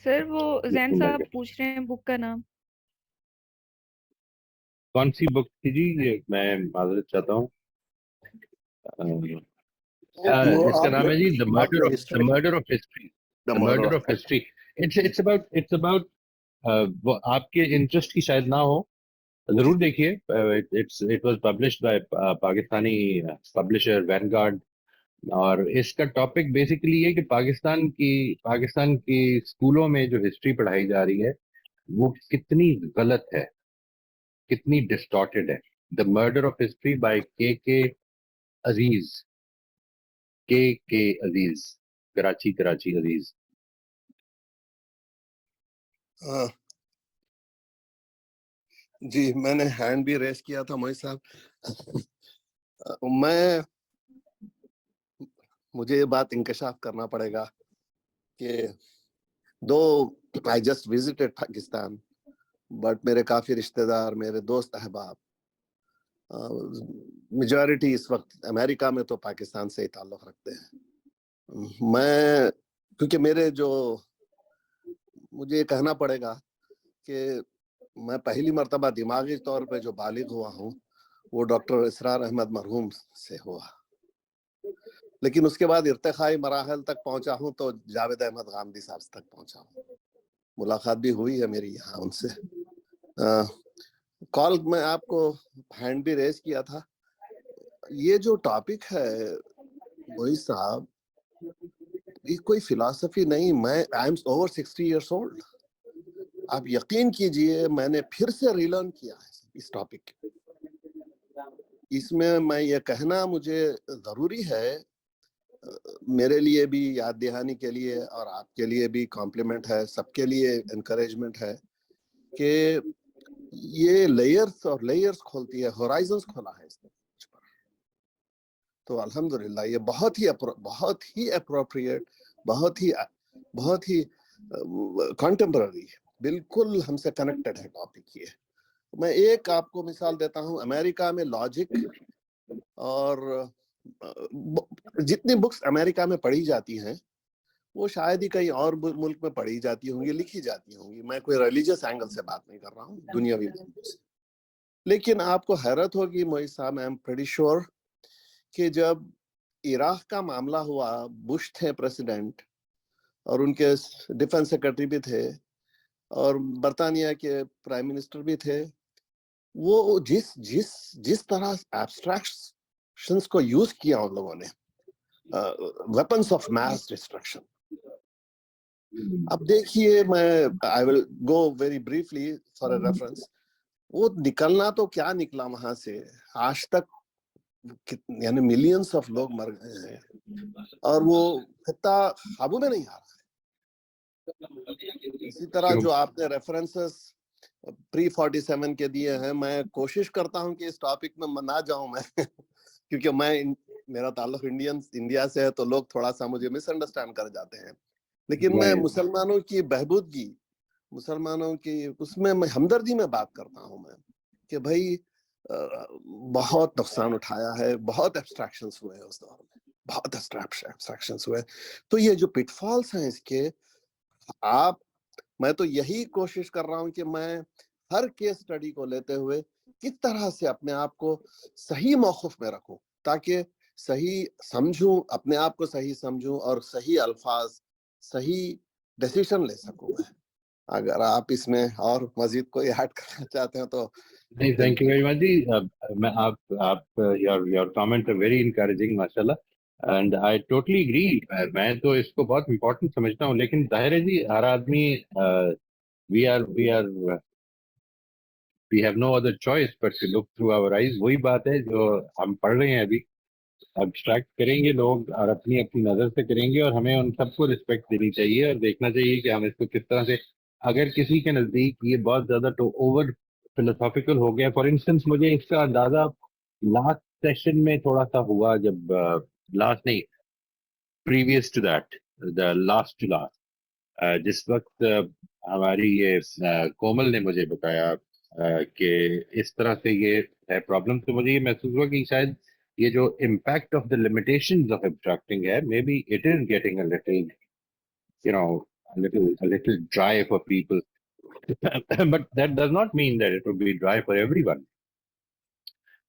سر وہ زین بسم اللہ صاحب کیا پوچھ رہے ہیں بک کا نام. کون سی بک تھی جی؟ یہ میں معذرت چاہتا ہوں. وہ اس کا نام ہے جی دا آپ نے history murder of history. The the murder murder of history. It's about وہ آپ کے انٹرسٹ کی شاید نہ ہو. ضرور دیکھیے. It was published by Pakistani publisher when guard. اور اس کا ٹاپک بیسیکلی یہ کہ پاکستان کی اسکولوں میں جو ہسٹری پڑھائی جا رہی ہے وہ کتنی غلط ہے، کتنی ڈسٹارٹیڈ ہے. The murder of history by کے عزیز. کے عزیز، کراچی عزیز. جی میں نے ہینڈ بھی ریز کیا تھا موئی صاحب. مجھے یہ بات انکشاف کرنا پڑے گا کہ دو I just visited Pakistan but میرے کافی رشتہ دار، میرے دوست احباب میجورٹی اس وقت امریکہ میں تو پاکستان سے ہی تعلق رکھتے ہیں. میں کیونکہ مجھے یہ کہنا پڑے گا کہ میں پہلی مرتبہ دماغی طور پہ جو بالغ ہوا ہوں وہ ڈاکٹر اسرار احمد مرحوم سے ہوا، لیکن اس کے بعد ارتقائی مراحل تک پہنچا ہوں تو جاوید احمد غامدی صاحب تک پہنچا ہوں. ملاقات بھی ہوئی ہے میری یہاں ان سے. کال میں آپ کو ہینڈ بھی ریز کیا تھا. یہ جو ٹاپک ہے وہی صاحب، یہ کوئی فلاسفی نہیں. میں I am over 60 years old. آپ یقین کیجئے میں نے پھر سے ریلرن کیا ہے اس ٹاپک. اس میں یہ کہنا مجھے ضروری ہے، میرے لیے بھی یاد دہانی کے لیے اور آپ کے لیے بھی کمپلیمنٹ ہے، سب کے لیے انکریجمنٹ ہے کہ یہ لیئرز اور لیئرز کھولتی ہے، ہورائزنز کھولا ہے اس نے. تو الحمدللہ یہ بہت ہی اپروپریٹ، بہت ہی کنٹمپرری، بالکل ہم سے کنیکٹڈ ہے ٹاپک. یہ میں ایک آپ کو مثال دیتا ہوں. امریکہ میں لاجک اور جتنی بکس امریکہ میں پڑھی جاتی ہیں وہ شاید ہی کہیں اور ملک میں پڑھی جاتی ہوں گی، لکھی جاتی ہوں گی. میں کوئی ریلیجس اینگل سے بات نہیں کر رہا ہوں، دنیاوی سے. لیکن آپ کو حیرت ہوگی موئی صاحب، آئی ایم پریٹی شیور کہ جب عراق کا معاملہ ہوا، بش تھے پریسیڈنٹ اور ان کے ڈیفنس سیکرٹری بھی تھے اور برطانیہ کے پرائم منسٹر بھی تھے، وہ جس طرح ایبسٹریکشنز کو یوز کیا ان لوگوں نے، ویپنز آف میس ڈسٹرکشن. اب دیکھیے، میں I will go very briefly for a reference. وہ نکلنا تو کیا نکلا وہاں سے، آج تک یعنی ملینز آف لوگ مر گئے ہیں اور وہ خطہ قابو میں نہیں آ رہا ہے. اسی طرح جو آپ نے ریفرنسز پری 47 کے دیے ہیں، میں کوشش کرتا ہوں کہ اس ٹاپک میں نہ جاؤں میں کیونکہ میرا تعلق انڈیا سے ہے تو لوگ تھوڑا سا مجھے مس انڈرسٹینڈ کر جاتے ہیں. لیکن میں مسلمانوں کی بہبودگی، مسلمانوں کی اس میں ہمدردی میں بات کرتا ہوں میں کہ بھائی بہت نقصان اٹھایا ہے، بہت ایبسٹریکشنز ہوئے اس دور میں، بہت ایبسٹریکشنز ہوئے. تو یہ جو پٹ فالس ہیں اس کے، میں تو یہی کوشش کر رہا ہوں کہ میں ہر کیس اسٹڈی کو لیتے ہوئے کس طرح سے اپنے آپ کو صحیح موقف میں رکھوں تاکہ صحیح سمجھوں، اپنے آپ کو صحیح سمجھوں اور صحیح الفاظ، صحیح ڈیسیشن لے سکوں. میں اگر آپ اس میں اور مزید کوئی ایڈ کرنا چاہتے ہیں تو. تھینک یو ویری مچ جی. میں آپ یور کامنٹ ویری انکریجنگ ماشاء اللہ، اینڈ آئی ٹوٹلی اگری. میں تو اس کو بہت امپورٹنٹ سمجھتا ہوں، لیکن ظاہر ہے جی ہر آدمی we have no other choice but to look through our eyes. وہی بات ہے جو ہم پڑھ رہے ہیں ابھی. ابسٹریکٹ کریں گے لوگ اور اپنی نظر سے کریں گے، اور ہمیں ان سب کو رسپیکٹ دینی چاہیے اور دیکھنا چاہیے کہ ہم اس کو کس طرح سے. اگر کسی کے نزدیک یہ بہت زیادہ تو اوور فلسافیکل ہو گیا، فار انسٹنس مجھے اس کا اندازہ لاسٹ سیشن میں تھوڑا سا ہوا، جب لاسٹ نہیں، previous two that, the last two last, جس وقت ہماری یہ کومل نے مجھے بتایا کہ اس طرح سے یہ ہے پرابلم، تو مجھے یہ محسوس ہوا کہ شاید یہ جو impact of the limitations of abstracting ہے، may be it is getting a little a little dry for people. But that does not mean that it will be dry for everyone.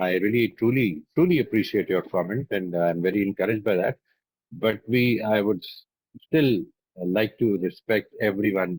I really truly appreciate your comment, and I'm very encouraged by that. But I would still like to respect everyone,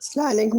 Assalamu alaikum,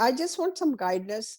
I just want some guidance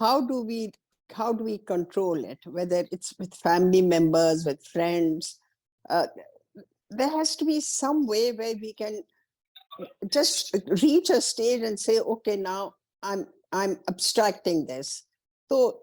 how do we control it, whether it's with family members, with friends. There has to be some way where we can just reach a stage and say, okay, now I'm abstracting this. So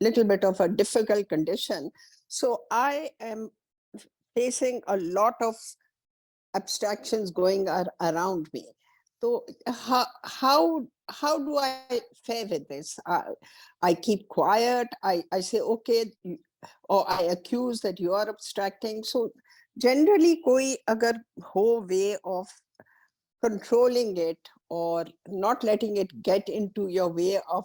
little bit of a difficult condition. So I am facing a lot of abstractions going around me. So how do I fare with this? I keep quiet. I say, okay, or I accuse that you are abstracting. So generally, koi agar ho way of controlling it or not letting it get into your way of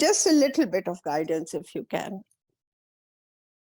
Just a little bit of guidance if you can.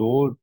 2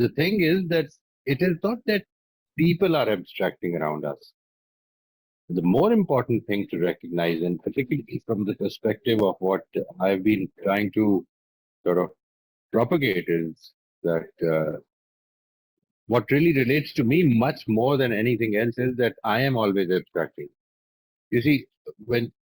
The thing is that it is not that people are abstracting around us. The more important thing to recognize, and particularly from the perspective of what I've been trying to sort of propagate, is that what really relates to me much more than anything else is that I am always abstracting. You see, when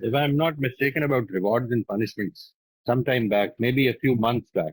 if I'm not mistaken, about rewards and punishments some time back, maybe a few months back.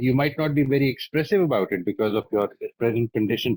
You might not be very expressive about it because of your present condition.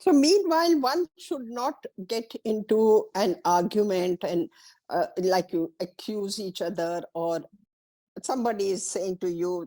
So meanwhile, one should not get into an argument and like you accuse each other or somebody is saying to you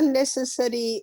unnecessary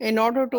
in order to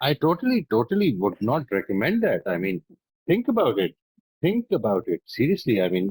I totally would not recommend that. I mean, think about it. Think about it. Seriously, I mean,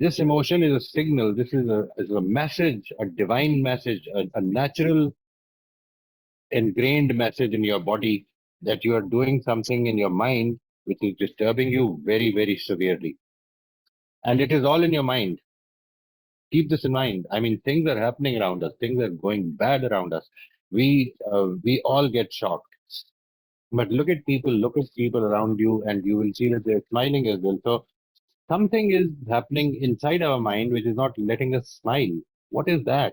This emotion is a signal. This is a message, a divine message, a natural ingrained message in your body that you are doing something in your mind which is disturbing you very, very severely. And it is all in your mind. Keep this in mind. I mean, things are happening around us. Things are going bad around us. We all get shocked. But look at people around you, and you will see that they're smiling as well. So something is happening inside our mind which is not letting us smile. What is that?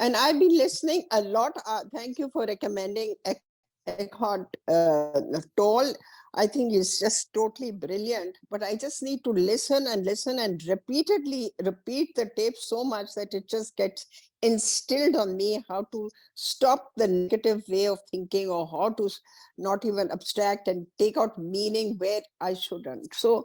And I've been listening a lot. Thank you for recommending Eckhart Tolle. I think it's just totally brilliant. But I just need to listen and repeatedly repeat the tape so much that it just gets instilled on me how to stop the negative way of thinking or how to not even abstract and take out meaning where I shouldn't. So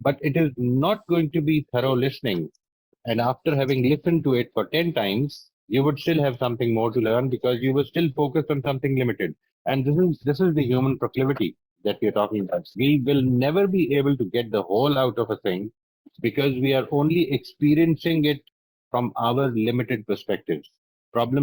But it is not going to be thorough listening. And after having listened to it for 10 times, you would still have something more to learn because you were still focused on something limited. And this is the human proclivity that we are talking about. We will never be able to get the whole out of a thing because we are only experiencing it from our limited perspectives. Problem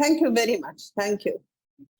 Thank you very much. Thank you.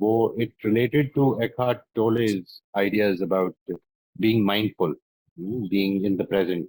it related to Eckhart Tolle's ideas about being mindful, being in the present.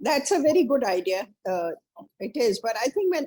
that's a very good idea. It is, but I think when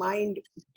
mind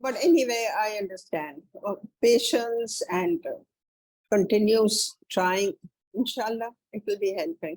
But anyway, I understand. Patience and continuous trying, inshallah, it will be helping.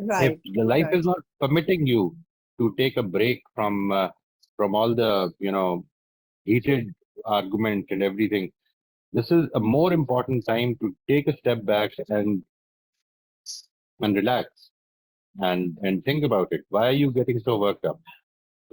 Right. If the life right. is not permitting you to take a break from all the heated argument and everything, this is a more important time to take a step back and relax and think about it. Why are you getting so worked up?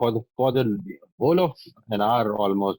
for the whole of an hour, almost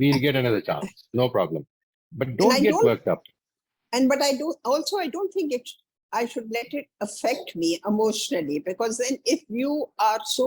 we'll get another chance, no problem. But And don't I get don't, worked up. but I don't think I should let it affect me emotionally, because then if you are so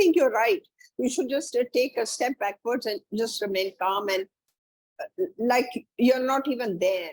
think you're right. You should just take a step backwards and just remain calm and like you're not even there,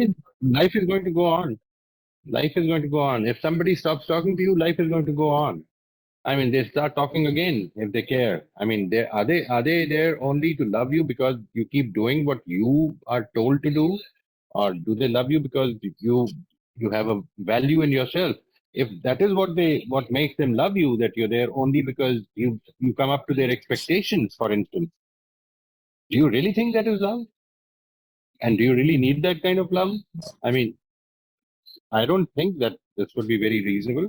mean, life is going to go on. Life is going to go on. If somebody stops talking to you, life is going to go on. I mean, they start talking again if they care. I mean, are they there only to love you because you keep doing what you are told to do, or do they love you because you have a value in yourself? If that is what makes them love you, that you're there only because you come up to their expectations, for instance, do you really think that is love? And do you really need that kind of love? I mean, I don't think that this would be very reasonable.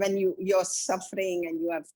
when you're suffering and you have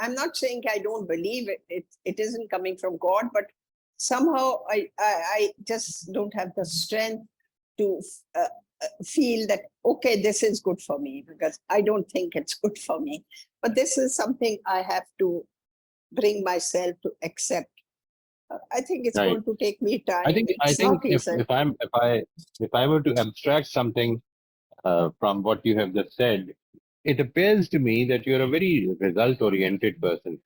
I'm not saying I don't believe it isn't coming from God, but somehow I just don't have the strength to feel that okay, this is good for me, because I don't think it's good for me. But this is something I have to bring myself to accept. I think it's Right. going to take me time. I think if I were to abstract something from what you have just said, it appears to me that you're a very result-oriented person.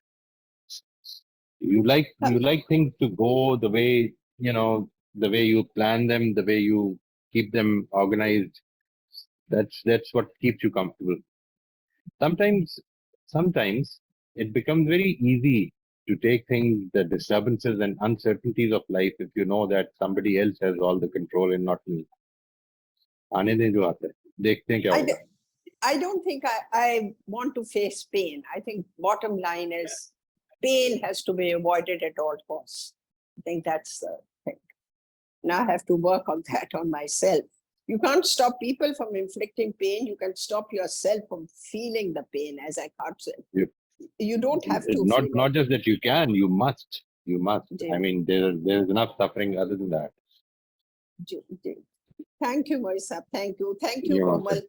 You like things to go the way the way you plan them, the way you keep them organized. That's what keeps you comfortable. Sometimes it becomes very easy to take things, the disturbances and uncertainties of life, if you know that somebody else has all the control and not me. آنے دیں جو آتا ہے, دیکھتے ہیں کیا ہوگا. I don't think I want to face pain. I think bottom line is pain has to be avoided at all costs. I think that's the thing. Now I have to work on that on myself. You can't stop people from inflicting pain. You can stop yourself from feeling the pain, as I can't say. You don't have to feel it. Not just that you can, you must. You must. Ji. I mean, there's enough suffering other than that. Ji, ji. Thank you, Moiz sahab. Thank you. Thank you, You're Komal.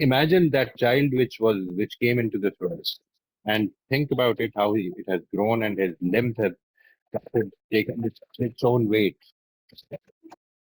imagine that child which came into this world and think about it, how it has grown and his limbs have started taking its own weight.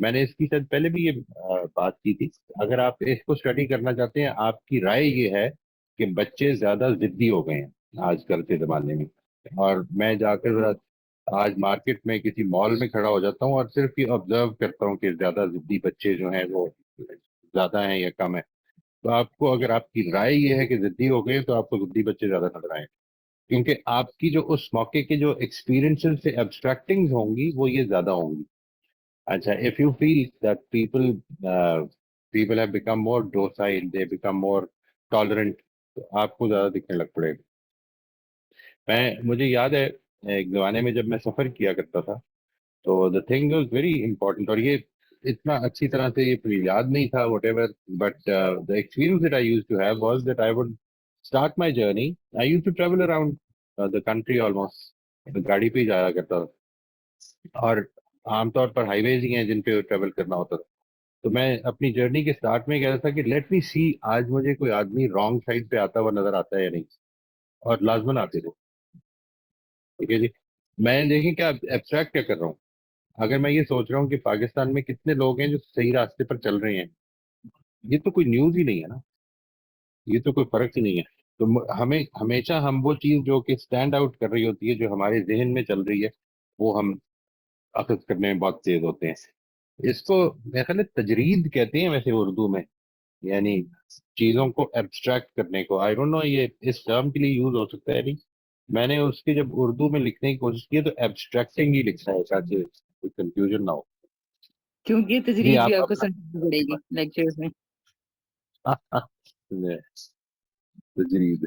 میں نے اس کی شاید پہلے بھی یہ بات کی تھی. اگر آپ اس کو اسٹڈی کرنا چاہتے ہیں, آپ کی رائے یہ ہے کہ بچے زیادہ ضدی ہو گئے ہیں آج کل کے زمانے میں, اور میں جا کر آج مارکیٹ میں کسی مال میں کھڑا ہو جاتا ہوں اور صرف یہ آبزرو کرتا ہوں کہ زیادہ ضدی بچے جو ہیں وہ زیادہ ہیں یا کم ہیں. تو آپ کو, اگر آپ کی رائے یہ ہے کہ ضدی ہو گئے, تو آپ کو ضدی بچے زیادہ نظر آئیں, کیونکہ آپ کی جو اس موقع کے جو ایکسپیرینس سے ایبسٹریکٹنگ ہوں گی وہ یہ زیادہ ہوں گی. اچھا, if you feel that people have become more docile, they become more tolerant, تو آپ کو زیادہ دکھنے لگ پڑے گا. مجھے یاد ہے ایک زمانے میں جب میں سفر کیا کرتا تھا, تو the thing was very important, اور یہ اتنا اچھی طرح سے یہ مجھے یاد نہیں تھا whatever, but the experience that I used to have was that I would start my journey. I used to travel around the country almost, گاڑی پہ ہی جایا کرتا تھا, اور عام طور پر ہائی ویز ہی ہیں جن پہ ٹریول کرنا ہوتا تھا. تو میں اپنی جرنی کے سٹارٹ میں کہتا تھا کہ لیٹ می سی آج مجھے کوئی آدمی رانگ سائڈ پہ آتا ہوا نظر آتا ہے یا نہیں, اور لازمن آتے تھے. ٹھیک ہے جی, میں دیکھیں کیا ایبسٹریکٹ کیا کر رہا ہوں. اگر میں یہ سوچ رہا ہوں کہ پاکستان میں کتنے لوگ ہیں جو صحیح راستے پر چل رہے ہیں, یہ تو کوئی نیوز ہی نہیں ہے نا, یہ تو کوئی فرق ہی نہیں ہے. تو ہمیں ہمیشہ ہم وہ چیز جو کہ اسٹینڈ آؤٹ کر رہی ہوتی ہے, جو ہمارے ذہن میں چل رہی ہے, وہ ہم اخذ کرنے میں بہت تیز ہوتے ہیں. اس کو میرے خیال ہے تجرید کہتے ہیں ویسے اردو میں, یعنی چیزوں کو ایبسٹریکٹ کرنے کو. آئی ڈونٹ نو یہ اس ٹرم کے لیے یوز ہو سکتا ہے نہیں. میں نے اس کے جب اردو میں لکھنے کی کوشش کی تو ایبسٹریکٹنگ ہی لکھا ہے, تاکہ کوئی کنفیوژن نہ ہو. کیونکہ جی تجرید بھی آپ آپ کو اپنا سمجھنی پڑے گی لیکچرز میں. تجرید.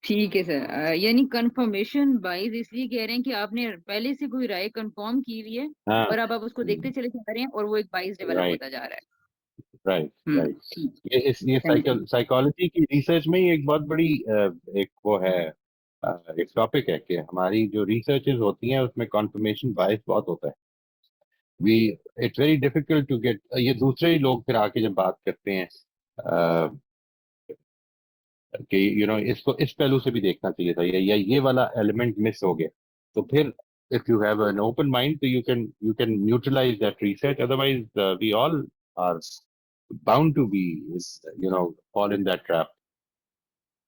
ٹھیک ہے سر, یعنی کنفرمیشن بائز اس لیے کہہ رہے ہیں کہ آپ نے پہلے سے کوئی رائے کنفرم کی ہوئی ہے, ہاں, اور اب آپ اس کو دیکھتے چلے جا رہے ہیں, اور وہ ایک بائز ڈیولپ رائٹ ہوتا جا رہا رائٹ ہے. رائٹ. ٹھیک, یہ تھینک یو. سائیکالوجی کی ریسرچ میں ایک بہت بڑی ایک وہ ہے, ایک ٹاپک ہے کہ ہماری جو ریسرچز ہوتی ہیں اس میں کنفرمیشن بائس بہت ہوتا ہے. It's very difficult to get, یہ دوسرے ہی لوگ پھر آ کے جب بات کرتے ہیں کہ اس کو اس پہلو سے بھی دیکھنا چاہیے تھا, یا یہ والا ایلیمنٹ مس ہو گیا, تو پھر if you have an open mind, so you can neutralize that research. Otherwise, we all are bound to be, fall in that trap.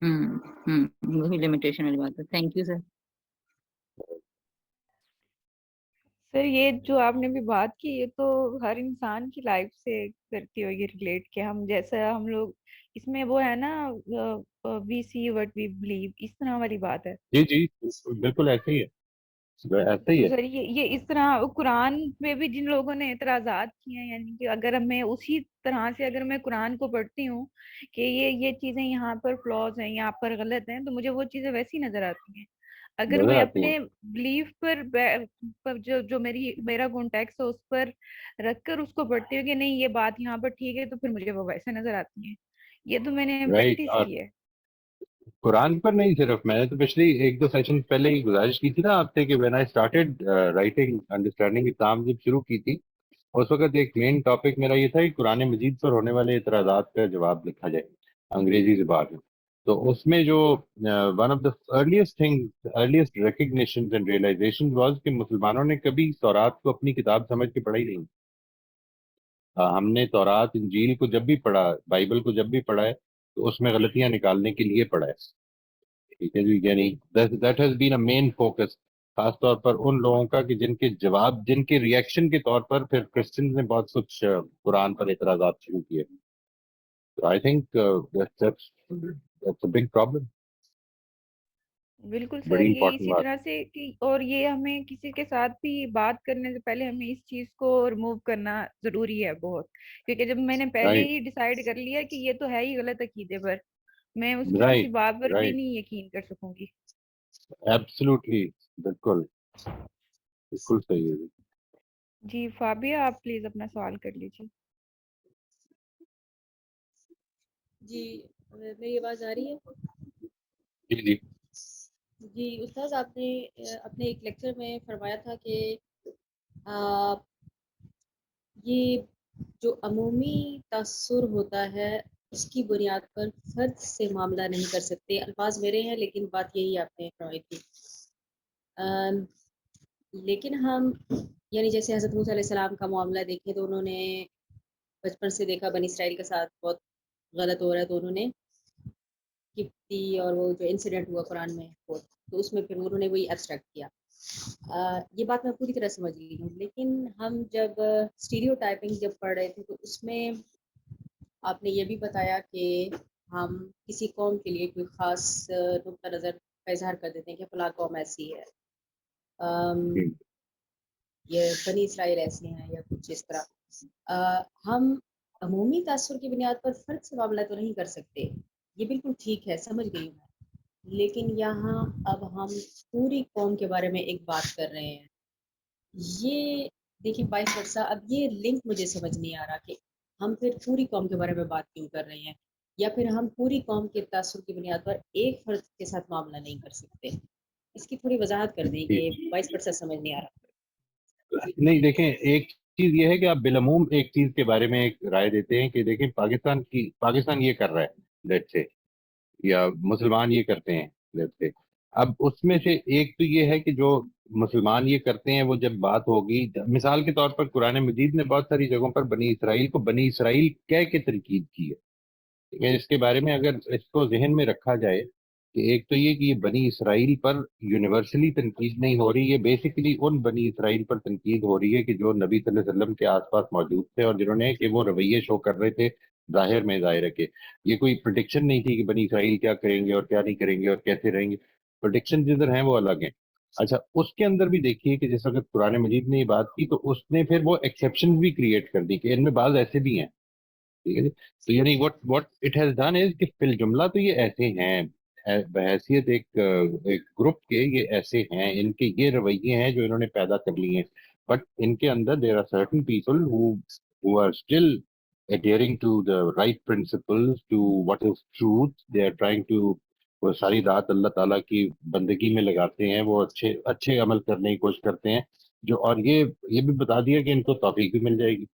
وہی لمیٹیشن والی بات ہے. Thank you sir. سر یہ جو آپ نے بھی بات کی, یہ تو ہر انسان کی لائف سے کرتی ہوگی ریلیٹ, کہ ہم جیسا ہم لوگ اس میں وہ ہے نا, وی سی وٹ وی بلیو, اس طرح والی بات ہے. جی جی بالکل ایسے ہی ہے, ایسے ہی تو ہے. سر یہ اس طرح قرآن میں بھی جن لوگوں نے اعتراضات کیے ہیں, یعنی کہ اگر میں اسی طرح سے اگر میں قرآن کو پڑھتی ہوں کہ یہ چیزیں یہاں پر فلاز ہیں, یہاں پر غلط ہیں, تو مجھے وہ چیزیں ویسی نظر آتی ہیں. اگر نظر میں آتی ہیں. اپنے بلیف پر جو میرا کانٹیکس ہے اس پر رکھ کر اس کو پڑھتی ہوں کہ نہیں یہ بات یہاں پر ٹھیک ہے, تو پھر مجھے وہ ویسے نظر آتی ہیں. یہ تو میں نے رائٹ, پریکٹس اور کی ہے. قرآن پر نہیں صرف, میں نے تو پچھلی 1-2 سیشن پہلے ہی گزارش کی تھی نا آپ سے کہ when I started writing understanding اسلام جب شروع کی تھی, اس وقت ایک مین ٹاپک میرا یہ تھا کہ قرآن مجید پر ہونے والے اعتراضات کا جواب لکھا جائے انگریزی زبان میں. تو اس میں جو one of the earliest recognition and realization was کہ مسلمانوں نے کبھی تورات کو اپنی کتاب سمجھ کے پڑھا ہی نہیں. ہم نے تورات انجیل کو جب بھی پڑھا, بائبل کو جب بھی پڑھا ہے, تو اس میں غلطیاں نکالنے کے لیے پڑھا ہے. ٹھیک ہے جی, یعنی that has been a main focus, خاص طور پر ان لوگوں کا کہ جن کے جواب, جن کے ریئیکشن کے طور پر پھر کرسچنز نے بہت کچھ قرآن پر اعتراضات شروع کیے. تو I think that's a big problem. بالکل سر, بڑی یہ امپورٹنٹ اسی بات. طرح سے اور یہ ہمیں کسی کے ساتھ بھی بات کرنے سے پہلے ہمیں اس چیز کو ریموو کرنا ضروری ہے بہت, کیونکہ جب میں نے پہلے رائٹ ہی ڈیسائیڈ کر لیا کہ یہ تو ہے ہی غلط عقیدے پر, میں اس کی کسی رائٹ بات پر بھی رائٹ, نہیں یقین کر سکوں گی. ایبسلیوٹلی, بالکل بالکل صحیح ہے. جی فابیہ, آپ پلیز اپنا سوال کر لیجیے. جی میری آواز آ رہی ہے؟ جی جی جی استاذ, آپ نے اپنے ایک لیکچر میں فرمایا تھا کہ یہ جو عمومی تاثر ہوتا ہے اس کی بنیاد پر فرد سے معاملہ نہیں کر سکتے. الفاظ میرے ہیں لیکن بات یہی آپ نے فرمائی تھی. لیکن ہم یعنی جیسے حضرت موسیٰ علیہ السلام کا معاملہ دیکھیں تو انہوں نے بچپن سے دیکھا بنی اسرائیل کے ساتھ بہت غلط ہو رہا ہے، تو انہوں نے کپتی اور وہ جو انسیڈنٹ ہوا قرآن میں تو اس میں پھر انہوں نے وہی ایبسٹریکٹ کیا. یہ بات میں پوری طرح سمجھ گئی ہوں، لیکن ہم جب اسٹیریو ٹائپنگ جب پڑھ رہے تھے تو اس میں آپ نے یہ بھی بتایا کہ ہم کسی قوم کے لیے کوئی خاص نقطہ نظر کا اظہار کر دیتے ہیں کہ فلاں قوم ایسی ہے، یہ بنی اسرائیل ایسے ہیں یا کچھ اس طرح. ہم عمومی تاثر کی بنیاد پر فرد سے معاملہ تو نہیں کر سکتے، یہ بالکل ٹھیک ہے، سمجھ گئی ہوں میں، لیکن یہاں اب ہم پوری قوم کے بارے میں ایک بات کر رہے ہیں. یہ دیکھیں وائس ورسا، اب یہ لنک مجھے سمجھ نہیں آ رہا کہ ہم پھر پوری قوم کے بارے میں بات کیوں کر رہے ہیں، یا پھر ہم پوری قوم کے تاثر کی بنیاد پر ایک فرد کے ساتھ معاملہ نہیں کر سکتے. اس کی تھوڑی وضاحت کر دیں، یہ وائس ورسا سمجھ نہیں آ رہا. نہیں دیکھیں، ایک چیز یہ ہے کہ آپ بالعموم ایک چیز کے بارے میں ایک رائے دیتے ہیں کہ دیکھیں پاکستان یہ کر رہا ہے لیٹس سے، یا مسلمان یہ کرتے ہیں لیٹس سے. اب اس میں سے ایک تو یہ ہے کہ جو مسلمان یہ کرتے ہیں وہ جب بات ہوگی، مثال کے طور پر قرآن مجید نے بہت ساری جگہوں پر بنی اسرائیل کو بنی اسرائیل کہہ کے تنقید کی ہے. ٹھیک ہے، اس کے بارے میں اگر اس کو ذہن میں رکھا جائے کہ ایک تو یہ کہ یہ بنی اسرائیل پر یونیورسلی تنقید نہیں ہو رہی، یہ بیسیکلی ان بنی اسرائیل پر تنقید ہو رہی ہے کہ جو نبی صلی اللہ علیہ وسلم کے آس پاس موجود تھے اور جنہوں نے کہ وہ رویے شو کر رہے تھے ظاہر کے. یہ کوئی پریڈکشن نہیں تھی کہ بنی اسرائیل کیا کریں گے اور کیا نہیں کریں گے اور کیسے رہیں گے. پریڈکشن جدھر ہیں وہ الگ ہیں. اچھا، اس کے اندر بھی دیکھیے کہ جس وقت قرآن مجید نے یہ بات کی تو اس نے پھر وہ ایکسیپشن بھی کریٹ کر دی کہ ان میں بعض ایسے بھی ہیں. ٹھیک ہے جی. تو یعنی what it has done is کہ فی الجملہ تو یہ ایسے ہیں، بحیثیت ایک گروپ کے یہ ایسے ہیں، ان کے یہ رویے ہیں جو انہوں نے پیدا کر لیے ہیں. بٹ ان کے اندر there are certain people who are still adhering to the right principles, to what is truth. They are trying to وہ ساری رات اللہ تعالیٰ کی بندگی میں لگاتے ہیں، وہ اچھے عمل کرنے کی کوشش کرتے ہیں، جو اور یہ بھی بتا دیا کہ ان کو توفیق بھی مل جائے گی.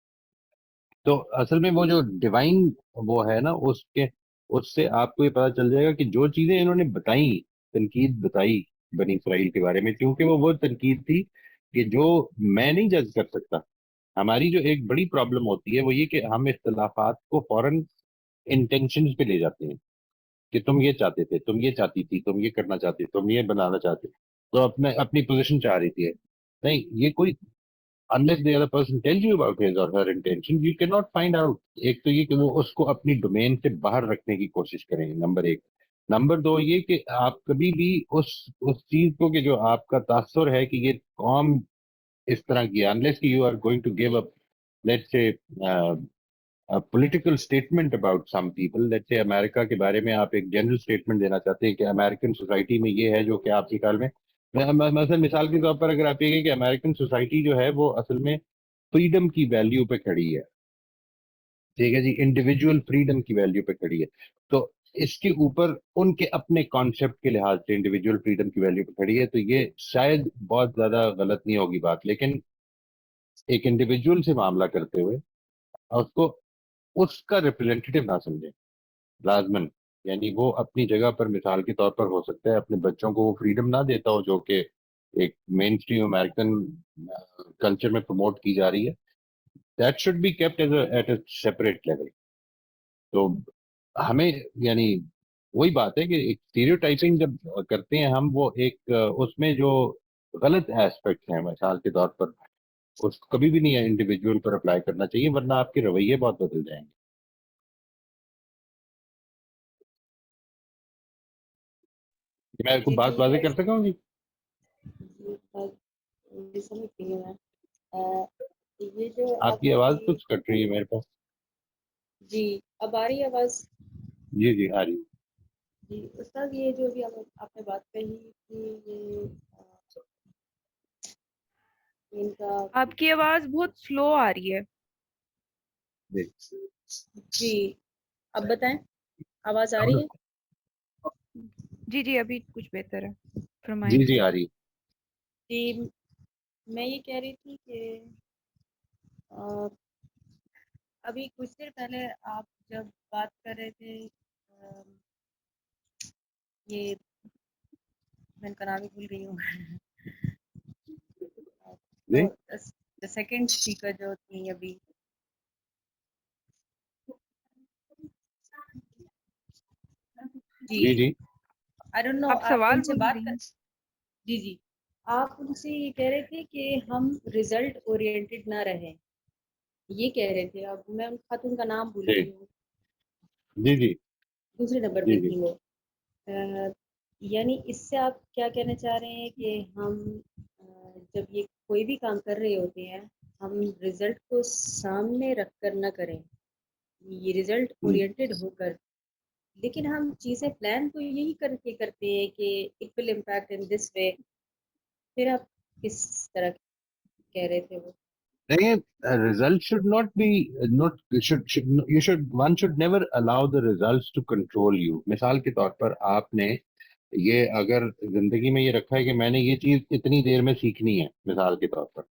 تو اصل میں وہ جو ڈیوائن وہ ہے نا، اس سے آپ کو یہ پتا چل جائے گا کہ جو چیزیں انہوں نے بتائی، تنقید بتائی بنی اسرائیل کے بارے میں، کیونکہ وہ تنقید تھی کہ جو میں نہیں جج کر سکتا. ہماری جو ایک بڑی پرابلم ہوتی ہے وہ یہ کہ ہم اختلافات کو فوراً انٹینشنز پہ لے جاتے ہیں کہ تم یہ چاہتے تھے، تم یہ چاہتی تھی، تم یہ کرنا چاہتے، تم یہ بنانا چاہتے، تو اپنی پوزیشن چاہ رہی تھی. نہیں، یہ کوئی unless the other person tells you about his or her intentions, you cannot find out. ایک تو یہ کہ وہ اس کو اپنی ڈومین سے باہر رکھنے کی کوشش کریں، نمبر ایک. نمبر دو یہ کہ آپ کبھی بھی اس چیز کو کہ جو آپ کا تاثر ہے کہ یہ قوم اس طرح کی، unless you are going to give up, let's say, political statement about some people. Let's say امریکہ کے بارے میں آپ ایک جنرل اسٹیٹمنٹ دینا چاہتے ہیں کہ امریکن سوسائٹی میں یہ ہے جو کہ آپ کے خیال میں، مثلا مثال کے طور پر اگر آپ یہ کہیں کہ امریکن سوسائٹی جو ہے وہ اصل میں فریڈم کی ویلیو پہ کھڑی ہے، ٹھیک ہے جی، انڈیویجول فریڈم کی ویلیو پہ کھڑی ہے، تو اس کے اوپر ان کے اپنے کانسیپٹ کے لحاظ سے انڈیویجول فریڈم کی ویلیو پہ کھڑی ہے، تو یہ شاید بہت زیادہ غلط نہیں ہوگی بات. لیکن ایک انڈیویجول سے معاملہ کرتے ہوئے اس کو اس کا ریپرزینٹیو نہ سمجھیں لازمن. یعنی وہ اپنی جگہ پر مثال کے طور پر ہو سکتا ہے اپنے بچوں کو وہ فریڈم نہ دیتا ہو جو کہ ایک مین اسٹریم امریکن کلچر میں پروموٹ کی جا رہی ہے. That should be kept at a separate level. تو ہمیں یعنی وہی بات ہے کہ ایک اسٹیریوٹائپنگ جب کرتے ہیں ہم، وہ ایک اس میں جو غلط ایسپیکٹس ہیں مثال کے طور پر، اس کو کبھی بھی نہیں انڈیویجول پر اپلائی کرنا چاہیے، ورنہ آپ کے رویے بہت بدل جائیں گے. میں آپ کو بات واضح کر سکا ہوں جی؟ سمجھ گئی ہوں میں. یہ جو آپ کی آواز کچھ کٹ رہی ہے میرے پاس. جی، اب آ رہی ہے آواز؟ جی آ رہی ہے. جی استاد، یہ جو بھی آپ نے بات کہی کہ یہ ان کا، آپ کی آواز بہت سلو آ رہی ہے. جی اب بتائیں، آواز آ رہی ہے؟ جی ابھی کچھ بہتر ہے، فرمائیں. جی آ رہی ہے. جی میں یہ کہہ رہی تھی کہ ابھی کچھ دیر پہلے آپ جب بات کر رہے تھے، یہ میں ان کا نام ہی بھول گئی ہوں. سیکنڈ اسپیکر جو تھی ابھی. جی جی آئی ڈونٹ نو آپ آپ سوال ان سے بول بات رہی کر. ہیں؟ جی آپ ان سے یہ کہہ رہے تھے کہ ہم ریزلٹ اورینٹڈ نہ رہیں، یہ کہہ رہے تھے. اب میں ان خاتون کا نام بھول جی گئی ہوں، جی جی دوسرے نمبر جی پہ جی تھی وہ. یعنی اس سے آپ کیا کہنا چاہ رہے ہیں کہ ہم جب یہ کوئی بھی کام کر رہے ہوتے ہیں ہم رزلٹ کو سامنے رکھ کر نہ کریں، یہ رزلٹ اورینٹڈ ہو کر، لیکن ہم چیزیں پلان تو یہی کر کے کرتے ہیں کہ اٹ ول امپیکٹ ان دس وے. پھر آپ کس طرح کہہ رہے تھے وہ؟ result should not be not you should one should never allow the results to control you. مثال کے طور پر آپ نے یہ اگر زندگی میں یہ رکھا ہے کہ میں نے یہ چیز اتنی دیر میں سیکھنی ہے، مثال کے طور پر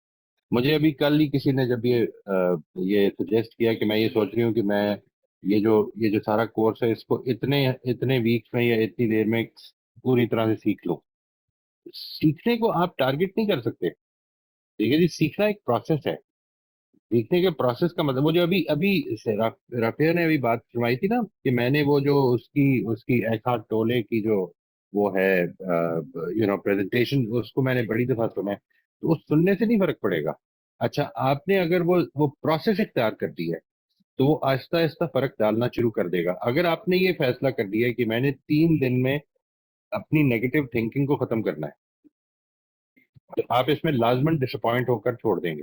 مجھے ابھی کل ہی کسی نے جب یہ سجیسٹ کیا کہ میں یہ سوچ رہی ہوں کہ میں یہ جو سارا کورس ہے اس کو اتنے ویکس میں یا اتنی دیر میں پوری طرح سے سیکھ لوں. سیکھنے کو آپ ٹارگٹ نہیں کر سکتے، ٹھیک ہے جی. سیکھنا ایک پروسیس ہے. سیکھنے کے پروسیس کا مطلب وہ جو ابھی رافیہ نے ابھی بات فرمائی تھی نا کہ میں نے وہ جو اس کی ایکھارٹ ٹولے کی جو وہ ہے پریزنٹیشن، اس کو میں نے بڑی دفعہ سنا ہے، تو اس سننے سے نہیں فرق پڑے گا. اچھا آپ نے اگر وہ پروسیس اختیار کر دی ہے تو وہ آہستہ آہستہ فرق ڈالنا شروع کر دے گا. اگر آپ نے یہ فیصلہ کر دیا ہے کہ میں نے 3 دن میں اپنی نیگیٹو تھنکنگ کو ختم کرنا ہے، تو آپ اس میں لازمن ڈس اپوائنٹ ہو کر چھوڑ دیں گے.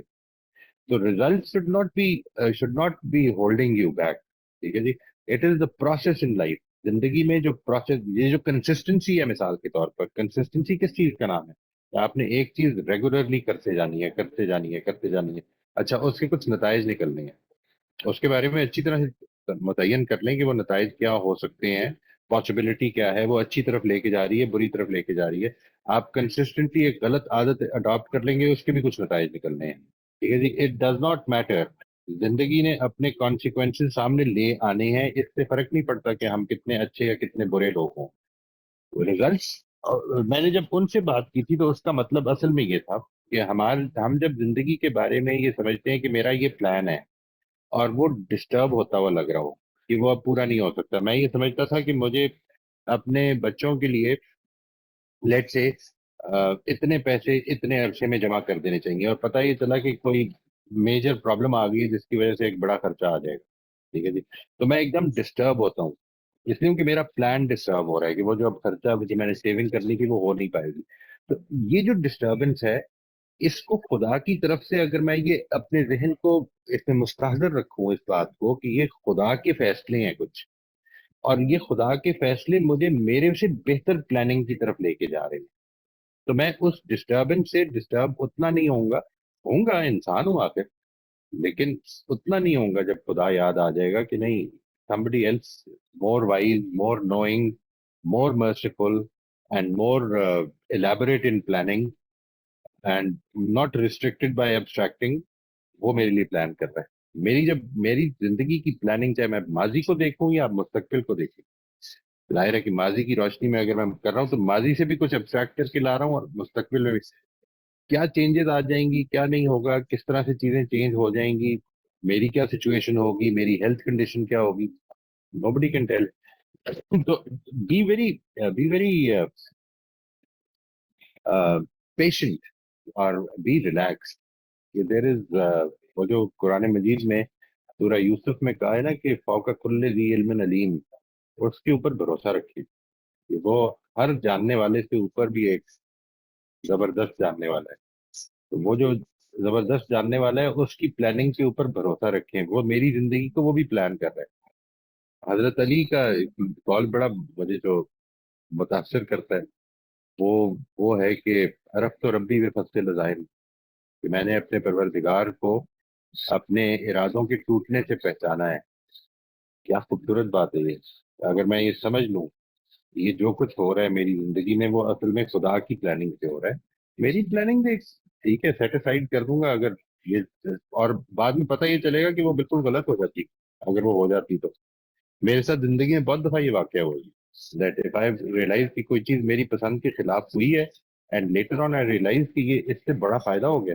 تو result should not be holding you back. ٹھیک ہے جی. It is the process in life. زندگی میں جو پروسیس، یہ جو کنسسٹنسی ہے، مثال کے طور پر کنسسٹنسی کس چیز کا نام ہے؟ آپ نے ایک چیز ریگولرلی کرتے جانی ہے. اچھا اس کے کچھ نتائج نکلنے ہیں، اس کے بارے میں اچھی طرح سے متعین کر لیں کہ وہ نتائج کیا ہو سکتے ہیں، پاسبلٹی کیا ہے، وہ اچھی طرف لے کے جا رہی ہے، بری طرف لے کے جا رہی ہے. آپ کنسسٹنٹلی ایک غلط عادت اڈاپٹ کر لیں گے، اس کے بھی کچھ نتائج نکلنے ہیں. ٹھیک ہے جی. It does not matter. زندگی نے اپنے کانسیکوینسز سامنے لے آنے ہیں، اس سے فرق نہیں پڑتا کہ ہم کتنے اچھے یا کتنے برے لوگ ہوں. ریزلٹس، میں نے جب ان سے بات کی تھی تو اس کا مطلب اصل میں یہ تھا کہ ہم جب زندگی کے بارے میں یہ سمجھتے ہیں کہ میرا یہ پلان ہے اور وہ ڈسٹرب ہوتا ہوا لگ رہا ہو کہ وہ اب پورا نہیں ہو سکتا. میں یہ سمجھتا تھا کہ مجھے اپنے بچوں کے لیے لیٹ سے اتنے پیسے اتنے عرصے میں جمع کر دینے چاہیے، اور پتہ یہ چلا کہ کوئی میجر پرابلم آ گئی ہے جس کی وجہ سے ایک بڑا خرچہ آ جائے گا. ٹھیک ہے جی. تو میں ایک دم ڈسٹرب ہوتا ہوں، اس لیے کہ میرا پلان ڈسٹرب ہو رہا ہے کہ وہ جو اب خرچہ جو میں نے سیونگ کرنی تھی وہ ہو نہیں پائے گی. تو یہ جو ڈسٹربنس ہے، اس کو خدا کی طرف سے اگر میں یہ اپنے ذہن کو اس میں مستحضر رکھوں اس بات کو کہ یہ خدا کے فیصلے ہیں کچھ، اور یہ خدا کے فیصلے مجھے میرے سے بہتر پلاننگ کی طرف لے کے جا رہے ہیں، تو میں اس ڈسٹربنس سے ڈسٹرب اتنا نہیں ہوں گا انسان ہوں آخر، لیکن اتنا نہیں ہوں گا جب خدا یاد آ جائے گا کہ نہیں، somebody else more wise, more knowing, more merciful and more elaborate in planning and not restricted by abstracting، وہ میرے لیے پلان کر رہا ہے. میری زندگی کی پلاننگ، چاہے میں ماضی کو دیکھوں یا مستقبل کو دیکھوں، ظاہر ہے کہ ماضی کی روشنی میں اگر میں کر رہا ہوں تو ماضی سے بھی کچھ ایبسٹریکٹ کر کے لا رہا ہوں، اور مستقبل میں بھی کیا چینجز آ جائیں گی، کیا نہیں ہوگا، کس طرح سے چیزیں چینج ہو جائیں گی، میری کیا سچویشن ہوگی، میری ہیلتھ کنڈیشن کیا ہوگی، nobody can tell. تو بی ویری پیشنٹ اور بی ریلیکس. دیر از وہ جو قرآن مجید میں سورہ یوسف میں کہا ہے نا کہ فوق کل ذی علم علیم، اس کے اوپر بھروسہ رکھیے کہ وہ ہر جاننے والے سے اوپر بھی ایک زبردست جاننے والا ہے. تو وہ جو زبردست جاننے والا ہے اس کی پلاننگ کے اوپر بھروسہ رکھیں، وہ میری زندگی کو وہ بھی پلان کر رہا ہے. حضرت علی کا قول بڑا مجھے جو متاثر کرتا ہے وہ ہے کہ عرفت ربی بفصل العزائم، کہ میں نے اپنے پروردگار کو اپنے ارادوں کے ٹوٹنے سے پہچانا ہے. کیا خوبصورت بات ہے یہ. اگر میں یہ سمجھ لوں یہ جو کچھ ہو رہا ہے میری زندگی میں وہ اصل میں خدا کی پلاننگ سے ہو رہا ہے. میری پلاننگ سے ٹھیک ہے سیٹسفائڈ کر دوں گا اگر یہ، اور بعد میں پتہ یہ چلے گا کہ وہ بالکل غلط ہو جاتی اگر وہ ہو جاتی. تو میرے ساتھ زندگی میں بہت دفعہ یہ واقعہ ہوا دیٹ اف آئی ریئلائز کہ کوئی چیز میری پسند کے خلاف ہوئی ہے، and later on I realise کہ یہ اس سے بڑا فائدہ ہو گیا،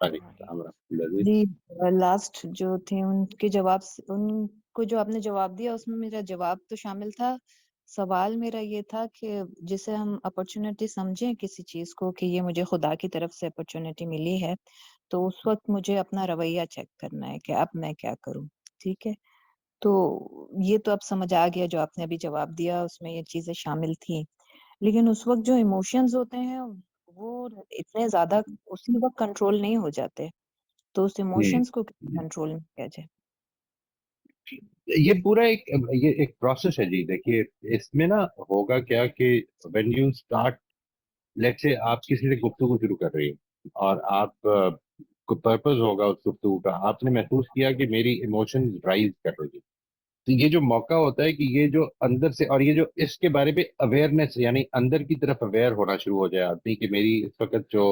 جی لاسٹ جو تھے ان کے جواب ان کو جو آپ نے جواب دیا اس میں میرا جواب تو شامل تھا. سوال میرا یہ تھا کہ جسے ہم اپرچونٹی سمجھیں کسی چیز کو کہ یہ مجھے خدا کی طرف سے اپرچونٹی ملی ہے تو اس وقت مجھے اپنا رویہ چیک کرنا ہے کہ اب میں کیا کروں. ٹھیک ہے, تو یہ تو اب سمجھ آ گیا جو آپ نے ابھی جواب دیا اس میں یہ چیزیں شامل تھیں. لیکن اس وقت جو ایموشنز ہوتے ہیں وہ اتنے زیادہ اسی وقت کنٹرول نہیں ہو جاتے, تو اس ایموشنز کو کنٹرول میں کیا جائے. یہ پورا ایک پروسیس ہے جی. دیکھیے اس میں نا ہوگا کیا کہ when you start لیٹ سے آپ کسی سے گفتگو شروع کر رہی ہیں اور آپ کو پرپز ہوگا اس گفتگو کا, آپ نے محسوس کیا کہ میری ایموشن رائز کر رہی ہے, تو یہ جو موقع ہوتا ہے کہ یہ جو اندر سے اور یہ جو اس کے بارے میں اویئرنیس یعنی اندر کی طرف اویئر ہونا شروع ہو جائے آدمی کہ میری اس وقت جو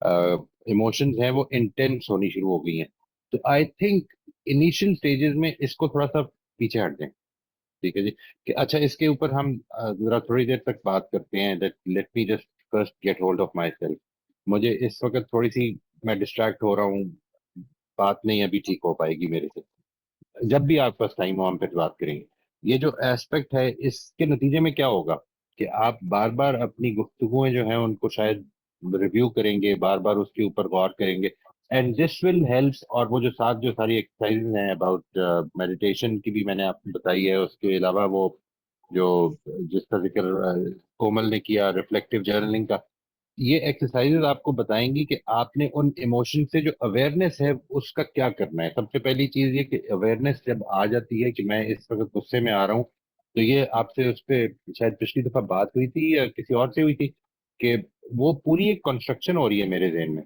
ایموشنز ہیں وہ انٹینس ہونی شروع ہو گئی ہیں. تو آئی تھنک انیشیل سٹیجز میں اس کو تھوڑا سا پیچھے ہٹ دیں. ٹھیک ہے جی, کہ اچھا اس کے اوپر ہم ذرا تھوڑی دیر تک بات کرتے ہیں. Let me just first get hold of myself. مجھے اس وقت تھوڑی سی میں ڈسٹریکٹ ہو رہا ہوں, بات نہیں ابھی ٹھیک ہو پائے گی میرے سے. جب بھی آپ پاس ٹائم ہو ہم پھر بات کریں گے. یہ جو ایسپیکٹ ہے اس کے نتیجے میں کیا ہوگا کہ آپ بار بار اپنی گفتگویں جو ہیں ان کو شاید ریویو کریں گے, بار بار اس کے اوپر غور کریں گے. And this will helps. اور وہ جو ساتھ جو ساری ایکسرسائز ہیں اباؤٹ میڈیٹیشن کی بھی میں نے آپ کو بتائی ہے, اس کے علاوہ وہ جو جس کا ذکر کومل نے کیا ریفلیکٹیو جرنلنگ کا, یہ ایکسرسائز آپ کو بتائیں گی کہ آپ نے ان ایموشن سے جو اویئرنیس ہے اس کا کیا کرنا ہے. سب سے پہلی چیز یہ کہ اویئرنیس جب آ جاتی ہے کہ میں اس وقت غصے میں آ رہا ہوں, تو یہ آپ سے اس پہ شاید پچھلی دفعہ بات ہوئی تھی یا کسی اور سے ہوئی تھی کہ وہ پوری ایک کنسٹرکشن ہو رہی ہے میرے ذہن میں.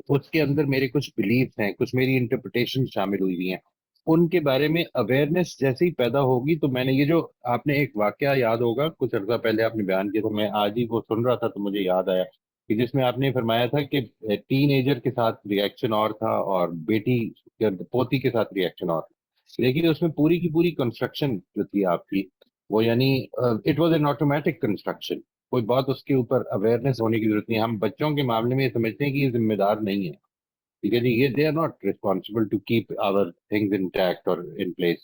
اس کے اندر میرے کچھ بلیفس ہیں, کچھ میری انٹرپریٹیشن شامل ہوئی ہوئی ہیں. ان کے بارے میں اویئرنیس جیسے ہی پیدا ہوگی تو میں نے یہ جو آپ نے ایک واقعہ یاد ہوگا کچھ عرصہ پہلے آپ نے بیان کیا, تو میں آج ہی وہ سن رہا تھا تو مجھے یاد آیا کہ جس میں آپ نے فرمایا تھا کہ ٹین ایجر کے ساتھ ریئیکشن اور تھا اور بیٹی پوتی کے ساتھ ریئیکشن اور تھا. لیکن اس میں پوری کی پوری کنسٹرکشن جو تھی آپ کی وہ یعنی it was an automatic construction. کوئی بات اس کے اوپر اویئرنیس ہونے کی ضرورت نہیں. ہم بچوں کے معاملے میں یہ سمجھتے ہیں کہ یہ ذمہ دار نہیں ہے. ٹھیک ہے جی, یہ they are not responsible to keep our things intact اور ان پلیس,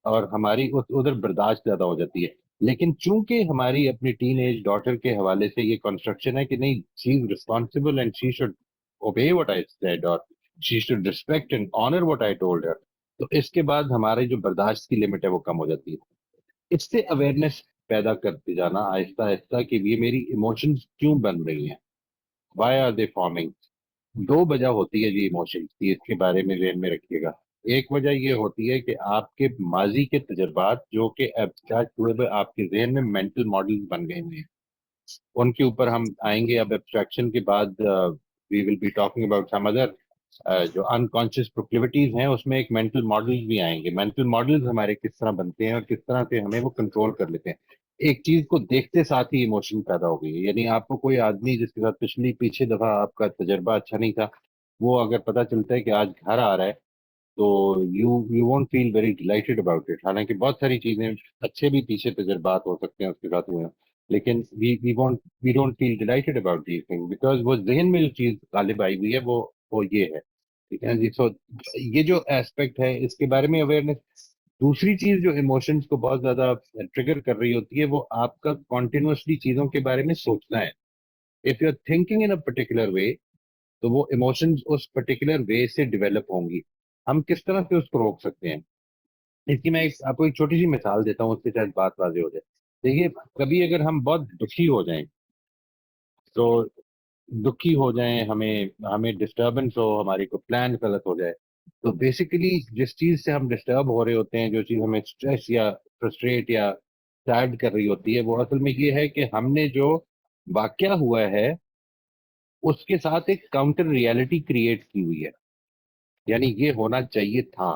اور ہماری ادھر برداشت زیادہ ہو جاتی ہے. لیکن چونکہ ہماری اپنی ٹین ایج ڈاٹر کے حوالے سے یہ کنسٹرکشن ہے کہ نہیں she is responsible and she should obey what I said اور she should respect and honour what I told her, تو اس کے بعد ہمارے جو برداشت کی لمٹ ہے وہ کم ہو جاتی ہے. اس سے اویئرنیس پیدا کرتے جانا آہستہ آہستہ کہ یہ میری ایموشنز کیوں بن رہی ہیں, وائی آر دے فارمنگ. دو وجہ ہوتی ہے جی ایموشنز کی, اس کے بارے میں ذہن میں رکھیے گا. ایک وجہ یہ ہوتی ہے کہ آپ کے ماضی کے تجربات جو کہ ایبسٹریکٹ ہوئے ہوئے آپ کے ذہن میں مینٹل ماڈل بن گئے ہوئے ہیں, ان کے اوپر ہم آئیں گے. اب ایبسٹریکشن کے بعد we will be talking about some other جو انکانشیس پروکلیوٹیز ہیں, اس میں ایک مینٹل ماڈل بھی آئیں گے. مینٹل ماڈلز ہمارے کس طرح بنتے ہیں اور کس طرح سے ہمیں وہ کنٹرول کر لیتے ہیں. ایک چیز کو دیکھتے ساتھ ہی ایموشن پیدا ہو گئی ہے. یعنی آپ کو کوئی آدمی جس کے ساتھ پیچھے دفعہ آپ کا تجربہ اچھا نہیں تھا, وہ اگر پتہ چلتا ہے کہ آج گھر آ رہا ہے تو you won't feel very delighted about it. حالانکہ بہت ساری چیزیں اچھے بھی پیچھے تجربات ہو سکتے ہیں اس کے ساتھ ہوئے ہیں, لیکن we don't feel delighted about these thing because وہ ذہن میں جو چیز غالب آئی ہوئی ہے وہ یہ ہے. ٹھیک ہے جی. سو یہ جو ایسپیکٹ ہے اس کے بارے میں اویئرنیس. دوسری چیز جو ایموشنز کو بہت زیادہ ٹریگر کر رہی ہوتی ہے وہ آپ کا کنٹینیوسلی چیزوں کے بارے میں سوچنا ہے. If you are thinking in a particular way تو وہ ایموشنز اس پرٹیکولر وے سے ڈیولپ ہوں گی. ہم کس طرح سے اس کو روک سکتے ہیں, اس کی میں آپ کو ایک چھوٹی سی مثال دیتا ہوں, اس سے شاید بات واضح ہو جائے. دیکھیے کبھی اگر ہم بہت دکھی ہو جائیں تو دکھی ہو جائیں, ہمیں ڈسٹربنس ہو, ہماری کوئی پلان غلط ہو جائے, تو بیسیکلی جس چیز سے ہم ڈسٹرب ہو رہے ہوتے ہیں, جو چیز ہمیں اسٹریس یا فرسٹریٹ یا سیڈ کر رہی ہوتی ہے, وہ اصل میں یہ ہے کہ ہم نے جو واقعہ ہوا ہے اس کے ساتھ ایک کاؤنٹر ریالٹی کریٹ کی ہوئی ہے. یعنی یہ ہونا چاہیے تھا,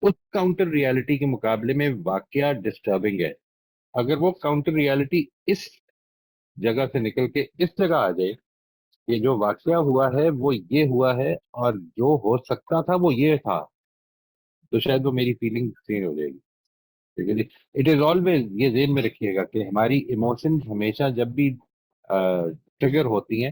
اس کاؤنٹر ریالٹی کے مقابلے میں واقعہ ڈسٹربنگ ہے. اگر وہ کاؤنٹر ریالٹی اس جگہ سے نکل کے اس جگہ آ جائے کہ جو واقعہ ہوا ہے وہ یہ ہوا ہے اور جو ہو سکتا تھا وہ یہ تھا, تو شاید وہ میری فیلنگ چینج ہو جائے گی. ٹھیک ہے جی. اٹ از آلویز, یہ ذہن میں رکھیے گا کہ ہماری ایموشنز ہمیشہ جب بھی ٹریگر ہوتی ہیں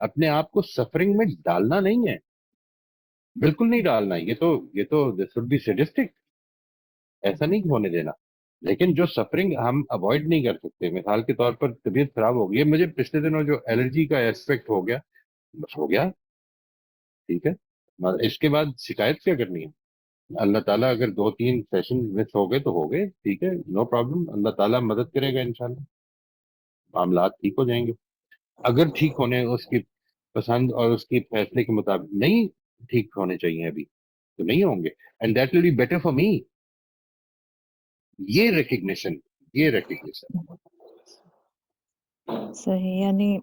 اپنے آپ کو سفرنگ میں ڈالنا نہیں ہے, بالکل نہیں ڈالنا. یہ تو دس وڈ بی سیڈسٹک, ایسا نہیں ہونے دینا. لیکن جو سفرنگ ہم اوائڈ نہیں کر سکتے, مثال کے طور پر طبیعت خراب ہو گئی ہے, مجھے پچھلے دنوں جو الرجی کا ایسپیکٹ ہو گیا, بس ہو گیا, ٹھیک ہے, اس کے بعد شکایت کیا کرنی ہے؟ اللہ تعالیٰ اگر 2-3 سیشن مس ہو گئے تو ہو گئے, ٹھیک ہے, نو پرابلم, اللہ تعالیٰ مدد کرے گا انشاءاللہ, معاملات ٹھیک ہو جائیں گے. اگر ٹھیک ہونے اس کی پسند اور اس کی فیصلے کے مطابق نہیں ٹھیک ہونے چاہیے ابھی, تو نہیں ہوں گے, and that will be better for me. یہ ریکگنیشن صحیح. یعنی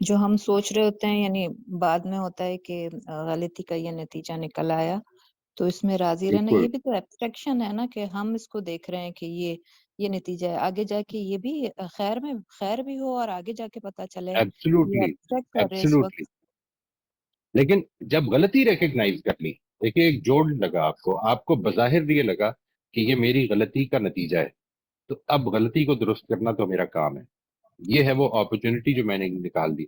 جو ہم سوچ رہے ہوتے ہیں یعنی بعد میں ہوتا ہے کہ غلطی کا یہ نتیجہ نکل آیا, تو اس میں راضی رہنا, بالکل یہ بھی تو ایبسٹریکشن ہے نا, کہ ہم اس کو دیکھ رہے ہیں کہ یہ نتیجہ ہے, آگے جا کے یہ بھی خیر بھی ہو اور آگے جا کے پتا چلے. یہ ایبسلوٹلی ایبسٹریکٹ کر رہے اس ایبسلوٹلی. وقت. لیکن جب غلطی ریکگنائز کر لی, دیکھیے ایک جوڑ لگا آپ کو بظاہر یہ لگا کہ یہ میری غلطی کا نتیجہ ہے, تو اب غلطی کو درست کرنا تو میرا کام ہے. یہ ہے وہ اپرچونٹی جو میں نے نکال دی.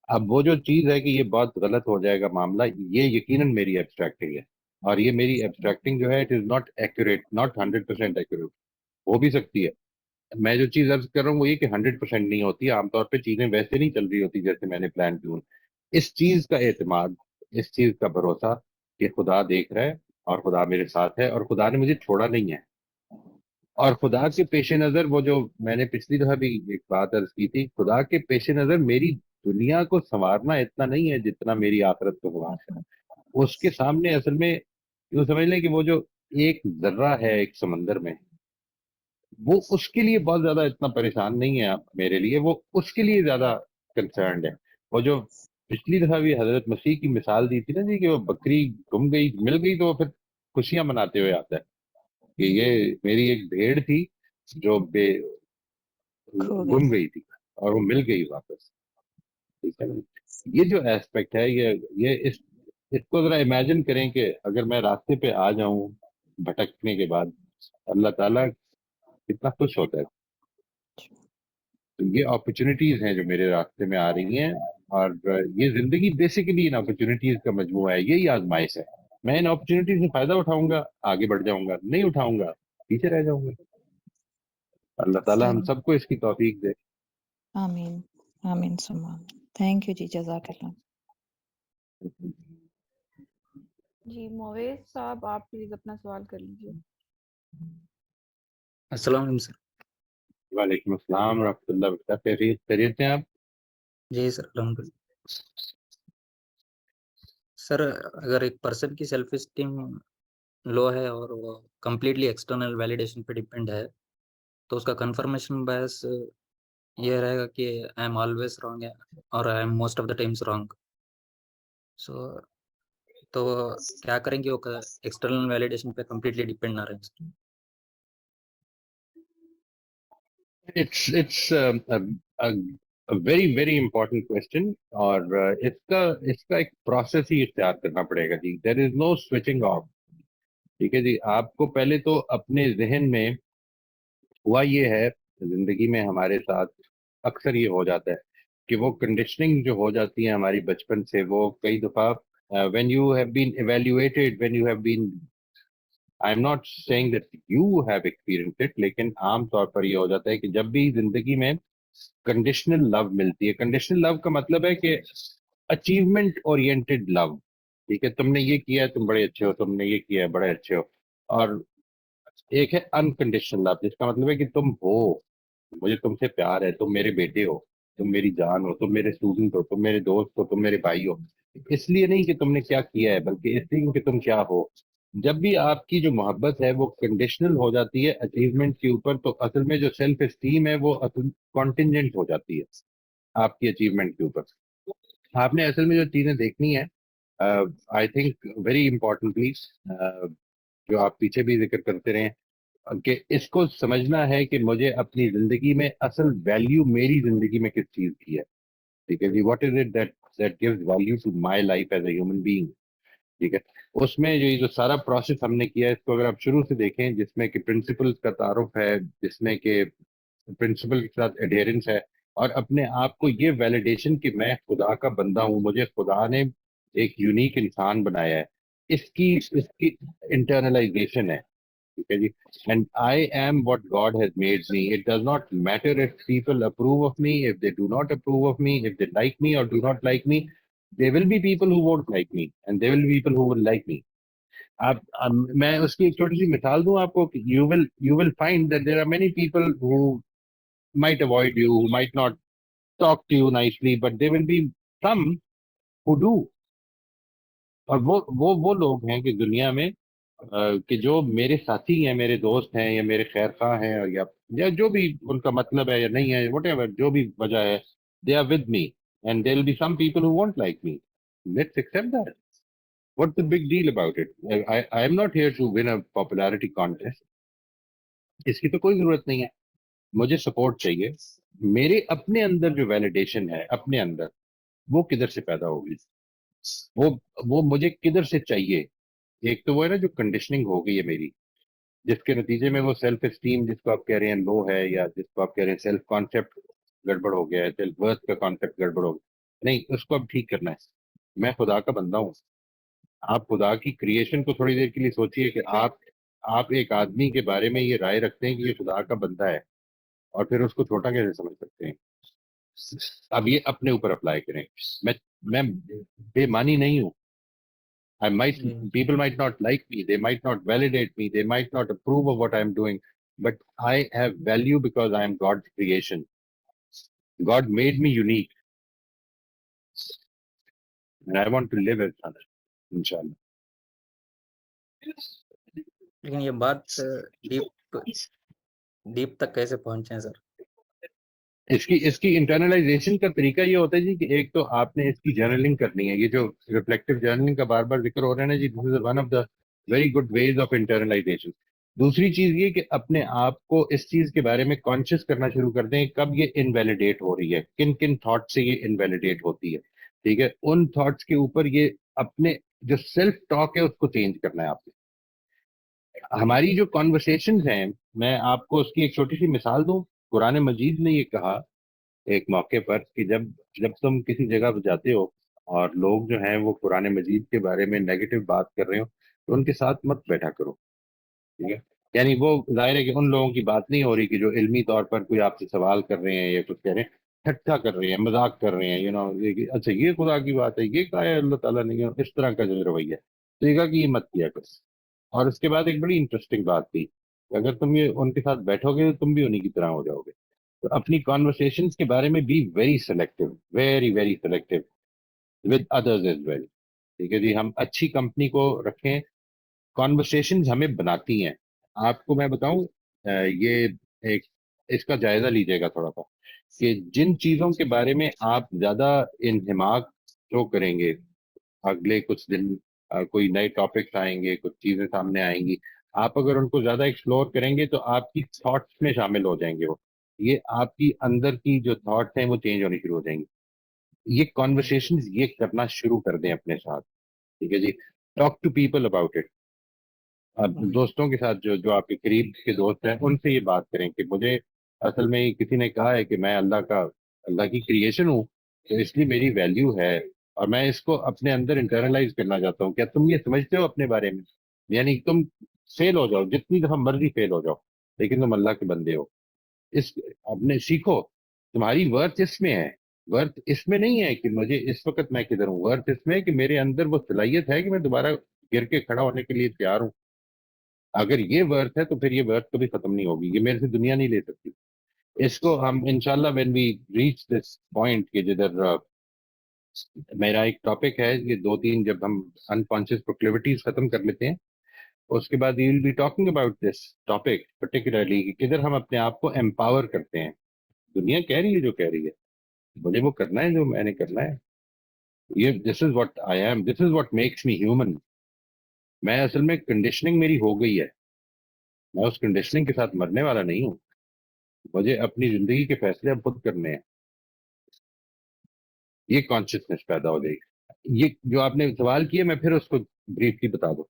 اب وہ جو چیز ہے کہ یہ بہت غلط ہو جائے گا معاملہ, یہ یقیناً میری ایبسٹریکٹنگ ہے, اور یہ میری ایبسٹریکٹنگ جو ہے it is not accurate, not 100% accurate. ہو بھی سکتی ہے, میں جو چیز عرض کر رہا ہوں وہ یہ کہ 100% نہیں ہوتی. عام طور پہ چیزیں ویسے نہیں چل رہی ہوتی جیسے میں نے پلان کی. اس چیز کا اعتماد, اس چیز کا بھروسہ کہ خدا دیکھ رہا ہے اور خدا میرے ساتھ ہے اور خدا نے مجھے چھوڑا نہیں ہے. اور خدا کے پیش نظر, وہ جو میں نے پچھلی دفعہ بھی ایک بات عرض کی تھی, خدا کے پیش نظر میری دنیا کو سنوارنا اتنا نہیں ہے جتنا میری آخرت کو سنوارنا ہے. اس کے سامنے اصل میں یوں سمجھ لیں کہ وہ جو ایک ذرہ ہے ایک سمندر میں, وہ اس کے لیے بہت زیادہ اتنا پریشان نہیں ہے میرے لیے, وہ اس کے لیے زیادہ کنسرنڈ ہے. وہ جو پچھلی دفعہ بھی حضرت مسیح کی مثال دی تھی نا جی, کہ وہ بکری گم گئی, مل گئی تو وہ پھر خوشیاں مناتے ہوئے آتا ہے کہ یہ میری ایک بھیڑ تھی جو کھو گئی. گم گئی تھی اور وہ مل گئی واپس. ٹھیک ہے نا؟ یہ جو ایسپیکٹ ہے, یہ اس کو ذرا امیجن کریں کہ اگر میں راستے پہ آ جاؤں بھٹکنے کے بعد, اللہ تعالیٰ کتنا خوش ہوتا ہے. تو یہ اپرچونیٹیز ہیں جو میرے راستے میں آ رہی ہیں, اور یہ زندگی بیسیکلی ان اپرچونیٹیز کا مجموعہ ہے, یہی آزمائش ہے. میں ان اپرچونیٹیز سے فائدہ اٹھاؤں گا, آگے بڑھ جاؤں گا, نہیں اٹھاؤں گا, پیچھے رہ جاؤں گا. اللہ تعالیٰ ہم صحیح. سب کو اس کی توفیق دے. آمین آمین ثم آمین. تھینک یو جی, جزاک اللہ. جی مویز صاحب آپ پلیز اپنا سوال کر لیجیے. السلام علیکم سر. وعلیکم السلام ورحمۃ اللہ وبرکاتہ. خیریت ہیں آپ؟ جی سر الحمد للہ. سر اگر ایک پرسن کی سیلف اسٹیم لو ہے اور وہ کمپلیٹلی ایکسٹرنل ویلیڈیشن پہ ڈیپینڈ ہے, تو اس کا کنفرمیشن بایس یہ رہے گا کہ آئی ایم آلویز رانگ اور I am most of the times wrong. So تو کیا کریں گے, وہ ایکسٹرنل ویلیڈیشن پہ کمپلیٹلی ڈیپینڈ نہ رہیں. It's a very very important question, اور اس کا ایک پروسیس ہی اختیار کرنا پڑے گا جی. There is no switching off. ٹھیک ہے جی, آپ کو پہلے تو اپنے ذہن میں ہوا یہ ہے, زندگی میں ہمارے ساتھ اکثر یہ ہو جاتا ہے کہ وہ کنڈیشننگ جو ہو جاتی ہے ہماری بچپن سے, وہ کئی دفعہ when you have been evaluated, when you have been, I'm not saying that you have experienced it, لیکن عام طور پر یہ ہو جاتا ہے کہ جب بھی زندگی میں کنڈیشنل لو ملتی ہے, کنڈیشنل لو کا مطلب ہے کہ اچیومنٹ اورینٹیڈ لو. ٹھیک ہے, تم نے یہ کیا ہے تم بڑے اچھے ہو, تم نے یہ کیا ہے بڑے اچھے ہو. اور ایک ہے انکنڈیشنل لو, جس کا مطلب ہے کہ تم ہو, مجھے تم سے پیار ہے, تم میرے بیٹے ہو, تم میری جان ہو, تم میرے اسٹوڈنٹ ہو, تم میرے دوست ہو, تم میرے بھائی ہو. اس لیے نہیں کہ تم نے کیا کیا ہے, بلکہ اس لیے کہ تم کیا ہو. جب بھی آپ کی جو محبت ہے وہ کنڈیشنل ہو جاتی ہے اچیومنٹ کے اوپر, تو اصل میں جو سیلف اسٹیم ہے وہ کانٹینجنٹ ہو جاتی ہے آپ کی اچیومنٹ کے اوپر. آپ نے اصل میں جو چیزیں دیکھنی ہے, آئی تھنک ویری امپورٹنٹلی, جو آپ پیچھے بھی ذکر کرتے رہے, کہ اس کو سمجھنا ہے کہ مجھے اپنی زندگی میں اصل ویلیو میری زندگی میں کس چیز کی ہے. ٹھیک ہے جی, what is it that gives value to my life as a human being. ٹھیک ہے, اس میں جو سارا پروسیس ہم نے کیا ہے, اس کو اگر آپ شروع سے دیکھیں, جس میں کہ پرنسپلز کا تعارف ہے, جس میں کہ پرنسپل کے ساتھ ایڈیرنس ہے, اور اپنے آپ کو یہ ویلیڈیشن کہ میں خدا کا بندہ ہوں, مجھے خدا نے ایک یونیک انسان بنایا ہے, اس کی انٹرنلائزیشن ہے. ٹھیک ہے جی. And I am what God has made me. It does not matter if people approve of me, if they do not approve of me, if they like me اور do not like me. They will be people who won't like me and they will be people who will like me. میں اس کی ایک چھوٹی سی مثال دوں آپ کو. You will find that there are many people who might avoid you, who might not talk to you nicely, but there will be some who do. اور وہ لوگ ہیں کہ دنیا میں کہ جو میرے ساتھی ہیں, میرے دوست ہیں, یا میرے خیر خواہ ہیں, یا جو بھی ان کا مطلب ہے یا نہیں ہے, وٹ ایور جو بھی وجہ ہے, they are with me and there will be some people who won't like me. Let's accept that. What's the big deal about it? I am not here to win a popularity contest. اس کی تو کوئی ضرورت نہیں ہے. مجھے support چاہیے. میرے اپنے اندر جو ویلیڈیشن ہے اپنے اندر, وہ کدھر سے پیدا ہوگی, وہ مجھے کدھر سے چاہیے. ایک تو وہ ہے نا جو کنڈیشننگ ہو گئی ہے میری, جس کے نتیجے میں وہ سیلف اسٹیم جس کو آپ کہہ رہے ہیں لو ہے, یا جس کو آپ کہہ رہے ہیں سیلف کانسیپٹ گڑبڑ ہو گیا ہے, سیلف ورتھ کا کانسیپٹ گڑبڑ ہو گیا. نہیں, اس کو اب ٹھیک کرنا ہے. میں خدا کا بندہ ہوں. آپ خدا کی کریشن کو تھوڑی دیر کے لیے سوچئے کہ آپ ایک آدمی کے بارے میں یہ رائے رکھتے ہیں کہ یہ خدا کا بندہ ہے, اور پھر اس کو چھوٹا کیسے سمجھ سکتے ہیں. اب یہ اپنے اوپر اپلائی کریں. میں بے معنی نہیں ہوں. People might not like me, they might not validate me, they might not approve of what I'm doing, but I have value because I am God's creation. God made me unique, and I want to live as such, inshallah. لیکن یہ بات deep تک کیسے پہنچے سر؟ اس کی internalisation کا طریقہ یہ ہوتا ہے جی کہ ایک تو آپ نے اس کی جرنلنگ کرنی ہے. یہ جو ریفلیکٹیو جرنلنگ کا بار بار ذکر ہو رہا ہے نا جی, this is one of the very good ways of internalization. دوسری چیز یہ کہ اپنے آپ کو اس چیز کے بارے میں کانشیس کرنا شروع کر دیں کب یہ انویلیڈیٹ ہو رہی ہے, کن کن تھاٹ سے یہ انویلیڈیٹ ہوتی ہے. ٹھیک ہے, ان تھاٹس کے اوپر یہ اپنے جو سیلف ٹاک ہے اس کو چینج کرنا ہے آپ نے. ہماری جو کانورسیشنز ہیں, میں آپ کو اس کی ایک چھوٹی سی مثال دوں. قرآن مجید نے یہ کہا ایک موقع پر کہ جب تم کسی جگہ پہ جاتے ہو اور لوگ جو ہیں وہ قرآن مجید کے بارے میں نیگیٹو بات کر رہے ہو تو ان کے ساتھ مت بیٹھا کرو. ٹھیک ہے, یعنی وہ ظاہر ہے کہ ان لوگوں کی بات نہیں ہو رہی کہ جو علمی طور پر کوئی آپ سے سوال کر رہے ہیں یا کچھ کہہ رہے ہیں, ٹھٹا کر رہے ہیں, مذاق کر رہے ہیں, اچھا یہ خدا کی بات ہے, یہ کہا ہے اللہ تعالیٰ نے, اس طرح کا جو رویہ ہے. تو یہ کہا کہ یہ مت کیا کرو. اور اس کے بعد ایک بڑی انٹرسٹنگ بات تھی کہ اگر تم یہ ان کے ساتھ بیٹھو گے تو تم بھی انہی کی طرح ہو جاؤ گے. تو اپنی کانورسیشنز کے بارے میں be very selective, very very selective with others as well. ٹھیک ہے جی, ہم اچھی کمپنی کو رکھیں. کانورسیشنز ہمیں بناتی ہیں. آپ کو میں بتاؤں, یہ ایک اس کا جائزہ لیجیے گا تھوڑا سا کہ جن چیزوں کے بارے میں آپ زیادہ انہماک شو کریں گے, اگلے کچھ دن کوئی نئے ٹاپکس آئیں گے, کچھ چیزیں سامنے آئیں گی, آپ اگر ان کو زیادہ ایکسپلور کریں گے تو آپ کی تھاٹس میں شامل ہو جائیں گے. وہ یہ آپ کی اندر کی جو تھاٹس ہیں وہ چینج ہونی شروع ہو جائیں گی. یہ کانورسیشنز یہ کرنا شروع کر دیں اپنے ساتھ. ٹھیک ہے جی, talk to people about it. دوستوں کے ساتھ جو آپ کے قریب کے دوست ہیں ان سے یہ بات کریں کہ مجھے اصل میں کسی نے کہا ہے کہ میں اللہ کی کریشن ہوں, تو اس لیے میری ویلیو ہے اور میں اس کو اپنے اندر انٹرنلائز کرنا چاہتا ہوں. کیا تم یہ سمجھتے ہو اپنے بارے میں؟ یعنی تم فیل ہو جاؤ, جتنی دفعہ مرضی فیل ہو جاؤ, لیکن تم اللہ کے بندے ہو. اپنے سیکھو, تمہاری ورتھ اس میں ہے. ورتھ اس میں نہیں ہے کہ مجھے اس وقت میں کدھر ہوں. ورتھ اس میں ہے کہ میرے اندر وہ صلاحیت ہے کہ میں دوبارہ گر کے کھڑا ہونے کے لیے تیار ہوں. اگر یہ ورتھ ہے تو پھر یہ ورتھ کبھی ختم نہیں ہوگی. یہ میرے سے دنیا نہیں لے سکتی. اس کو ہم انشاءاللہ when we reach this point کہ جدھر میرا ایک ٹاپک ہے, یہ 2-3 جب ہم انکانشیس پروکلیوٹیز ختم کر لیتے ہیں اس کے بعد we will be talking about this topic particularly کہ کدھر ہم اپنے آپ کو empower کرتے ہیں. دنیا کہہ رہی ہے جو کہہ رہی ہے, مجھے وہ کرنا ہے جو میں نے کرنا ہے. یہ this is what I am, this is what makes me human. میں اصل میں کنڈیشننگ میری ہو گئی ہے, میں اس کنڈیشننگ کے ساتھ مرنے والا نہیں ہوں. مجھے اپنی زندگی کے فیصلے اب خود کرنے ہیں. یہ کانشیسنیس پیدا ہو جائے گی. یہ جو آپ نے سوال کیا میں پھر اس کو بریفلی بتا دوں.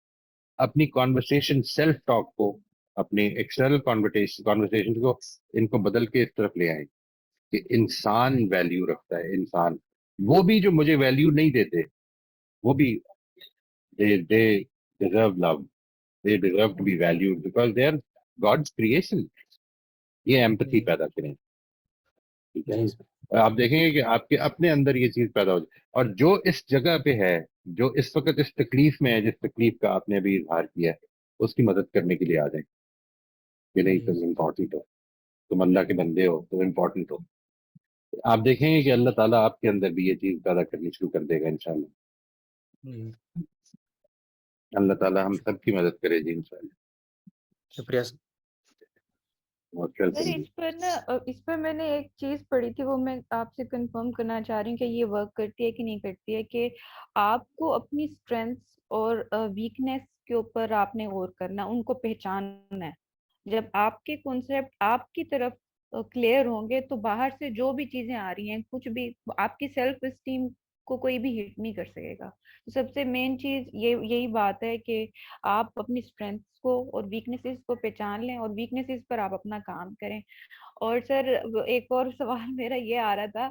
اپنی کانورسیشن سیلف ٹاک کو, اپنی ایکسٹرنل کانورسیشن کو, ان کو بدل کے اس طرف لے آئیں کہ انسان ویلیو رکھتا ہے, انسان, وہ بھی جو مجھے ویلیو نہیں دیتے, وہ بھی they deserve love, they deserve to be valued because they are God's creation. یہ ایمپتھی پیدا کریں, ٹھیک ہے. آپ دیکھیں گے کہ آپ کے اپنے اندر یہ چیز پیدا ہو جائے, اور جو اس جگہ پہ ہے, جو اس وقت اس تکلیف میں ہے, جس تکلیف کا آپ نے ابھی اظہار کیا ہے, اس کی مدد کرنے کے لیے آ جائیں کہ نہیں تم امپورٹنٹ ہو, تم اللہ کے بندے ہو, تم امپورٹنٹ ہو. آپ دیکھیں گے کہ اللہ تعالیٰ آپ کے اندر بھی یہ چیز پیدا کرنی شروع کر دے گا انشاءاللہ. اللہ تعالیٰ ہم سب کی مدد کرے جی انشاءاللہ. شکریہ. سر اس پر میں نے ایک چیز پڑھی تھی, وہ میں آپ سے کنفرم کرنا چاہ رہی ہوں کہ یہ ورک کرتی ہے کہ نہیں کرتی ہے, کہ آپ کو اپنی اسٹرینتھس اور ویکنیس کے اوپر آپ نے غور کرنا, ان کو پہچاننا ہے. جب آپ کے کنسیپٹ آپ کی طرف کلیئر ہوں گے تو باہر سے جو بھی چیزیں آ رہی ہیں, کچھ بھی آپ کی سیلف اسٹیم کو کوئی بھی ہٹ نہیں کر سکے گا. سب سے مین چیز یہی بات ہے کہ آپ اپنی اسٹرینتھس کو اور ویکنیسز کو پہچان لیں, اور ویکنیسز پر آپ اپنا کام کریں. اور سر ایک اور سوال میرا یہ آ رہا تھا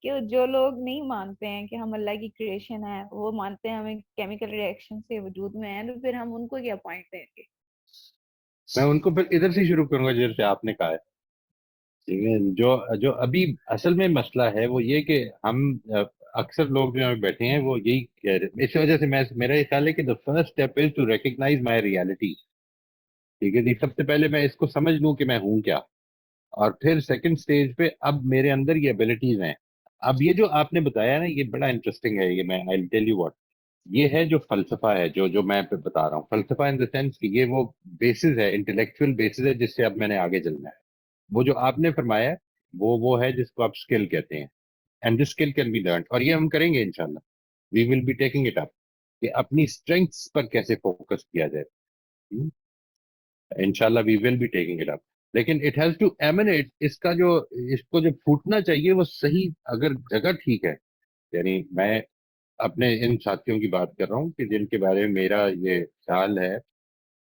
کہ جو لوگ نہیں مانتے ہیں کہ ہم اللہ کی کریشن ہے, وہ مانتے ہیں ہمیں کیمیکل ری ایکشن سے وجود میں ہیں, تو پھر ہم ان کو کیا پوائنٹ دیں گے؟ میں ان کو پھر ادھر سے شروع کروں گا جدھر سے آپ نے کہا ہے. جو ابھی اصل میں مسئلہ ہے وہ یہ کہ ہم اکثر لوگ جو یہاں بیٹھے ہیں وہ یہی کہہ رہے, اس وجہ سے میرا یہ خیال ہے کہ the first step is to recognize my reality. ٹھیک ہے جی, سب سے پہلے میں اس کو سمجھ لوں کہ میں ہوں کیا, اور پھر سیکنڈ سٹیج پہ اب میرے اندر یہ ابیلٹیز ہیں. اب یہ جو آپ نے بتایا نا, یہ بڑا انٹرسٹنگ ہے. یہ میں I'll tell you what, یہ ہے جو فلسفہ ہے جو میں بتا رہا ہوں. فلسفہ ان دا سینس کہ یہ وہ بیسز ہے, انٹلیکچوئل بیسز ہے جس سے اب میں نے آگے چلنا ہے. وہ جو آپ نے فرمایا وہ ہے جس کو آپ اسکل کہتے ہیں, and this skill can be learned, اور یہ ہم کریں گے انشاءاللہ. We will be taking it up کہ اپنی اسٹرینگس پر کیسے فوکس کیا جائے. انشاءاللہ we will be taking it up, لیکن اٹ ہیز ٹو ایمنیٹ. اس کو جو پھوٹنا چاہیے وہ صحیح اگر جگہ ٹھیک ہے. یعنی میں اپنے ان ساتھیوں کی بات کر رہا ہوں کہ جن کے بارے میں میرا یہ خیال ہے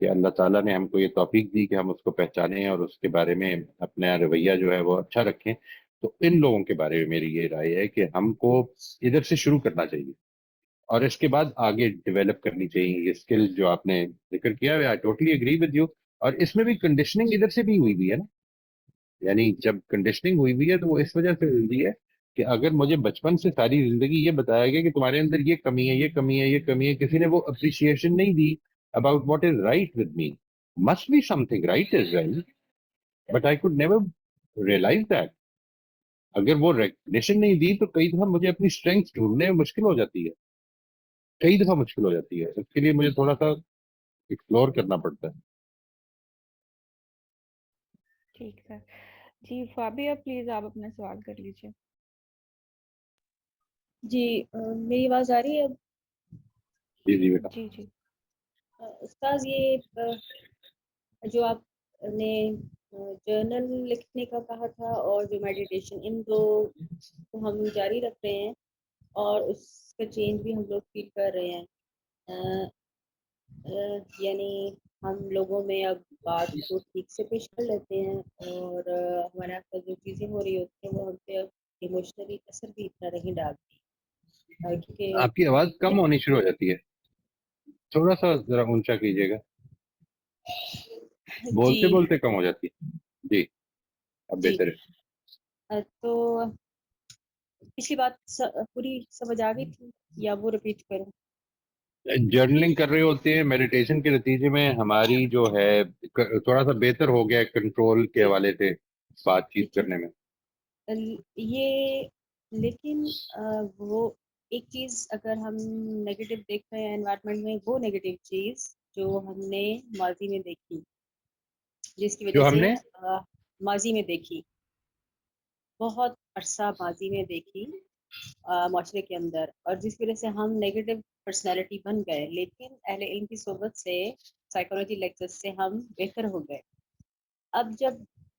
کہ اللہ تعالیٰ نے ہم کو یہ توفیق دی کہ ہم اس کو پہچانیں اور اس کے بارے میں اپنا رویہ جو ہے وہ اچھا رکھیں. تو ان لوگوں کے بارے میں میری یہ رائے ہے کہ ہم کو ادھر سے شروع کرنا چاہیے, اور اس کے بعد آگے ڈیولپ کرنی چاہیے یہ اسکل جو آپ نے ذکر کیا ہے. I totally agree with you. اور اس میں بھی کنڈیشننگ ادھر سے بھی ہوئی ہے نا. یعنی جب کنڈیشننگ ہوئی ہے تو وہ اس وجہ سے ہوئی ہے کہ اگر مجھے بچپن سے ساری زندگی یہ بتایا گیا کہ تمہارے اندر یہ کمی ہے, یہ کمی ہے, یہ کمی ہے, کسی نے وہ اپریشیشن نہیں دی about what is right with me. Must be something right as well, but I could never realize that. اگر وہ ریکگنیشن نہیں دی تو کئی دفعہ مجھے اپنی اسٹرینگس ڈھونڈنے میں مشکل ہو جاتی ہے, کئی دفعہ مشکل ہو جاتی ہے. اس کے لیے مجھے تھوڑا سا ایکسپلور کرنا پڑتا ہے. ٹھیک سر. جی فابیہ پلیز آپ اپنا سوال کر لیجیے. جی میری آواز آ رہی ہے اب؟ جی جی بیٹا. جی جی استاذ, یہ جو آپ نے جرنل لکھنے کا کہا تھا اور جو میڈیٹیشن, ان دو کو ہم جاری رکھ رہے ہیں اور اس کا چینج بھی ہم لوگ فیل کر رہے ہیں. یعنی ہم لوگوں میں اب بات کو ٹھیک سے پیش کر لیتے ہیں, اور ہمارے آپ کا جو چیزیں ہو رہی ہوتی ہیں وہ ہم پہ اب ایموشنلی اثر بھی اتنا نہیں ڈالتی, کیونکہ آپ کی آواز کم ہونی شروع ہو جاتی ہے, تھوڑا سا ذرا اونچا کیجیے گا. بولتے جی بولتے کم ہو جاتی ہے. جی اب جی بہتر ہے. تو پچھلی بات پوری سمجھ آ گئی تھی یا وہ رپیٹ کروں؟ جرنلنگ کر رہے ہوتے ہیں, میڈیٹیشن کے نتیجے میں ہماری جو ہے تھوڑا سا بہتر ہو گیا کنٹرول کے جی حوالے سے بات جی چیت کرنے میں. یہ لیکن وہ ایک چیز اگر ہم نیگیٹو دیکھ رہے ہیں انوائرمنٹ میں, وہ نیگیٹو چیز جو ہم نے ماضی میں دیکھی, جس کی وجہ جو ہم سے نے ماضی میں دیکھی, بہت عرصہ ماضی میں دیکھی معاشرے کے اندر, اور جس کی وجہ سے ہم نیگیٹو پرسنالٹی بن گئے. لیکن اہل علم کی صحبت سے, سائیکالوجی لیکچرز سے ہم بہتر ہو گئے. اب جب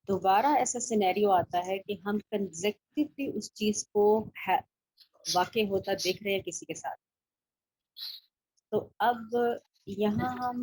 دوبارہ ایسا سینیریو آتا ہے کہ ہم کنزیکٹیولی اس چیز کو واقع ہوتا دیکھ رہے ہیں کسی کے ساتھ, تو اب یہاں ہم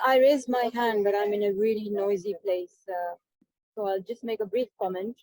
I raised my hand, but I'm in a really noisy place. So I'll just make a brief comment.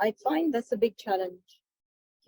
I find that's a big challenge.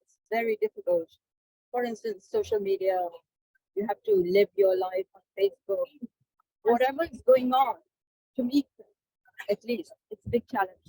it's very difficult. For instance, social media, you have to live your life on Facebook. Whatever is going on, to me, at least, it's a big challenge.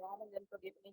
wrong, and then forgive me,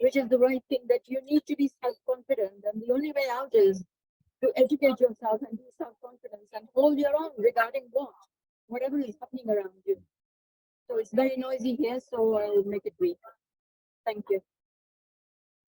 which is the right thing, that you need to be self confident, and the only way out is to educate yourself and be self confident and hold your own regarding whatever is happening around you. So it's very noisy here, so I'll make it brief. Thank you.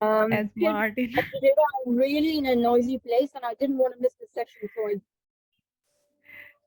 as Martin. I'm really in a noisy place and I didn't want to miss the session, so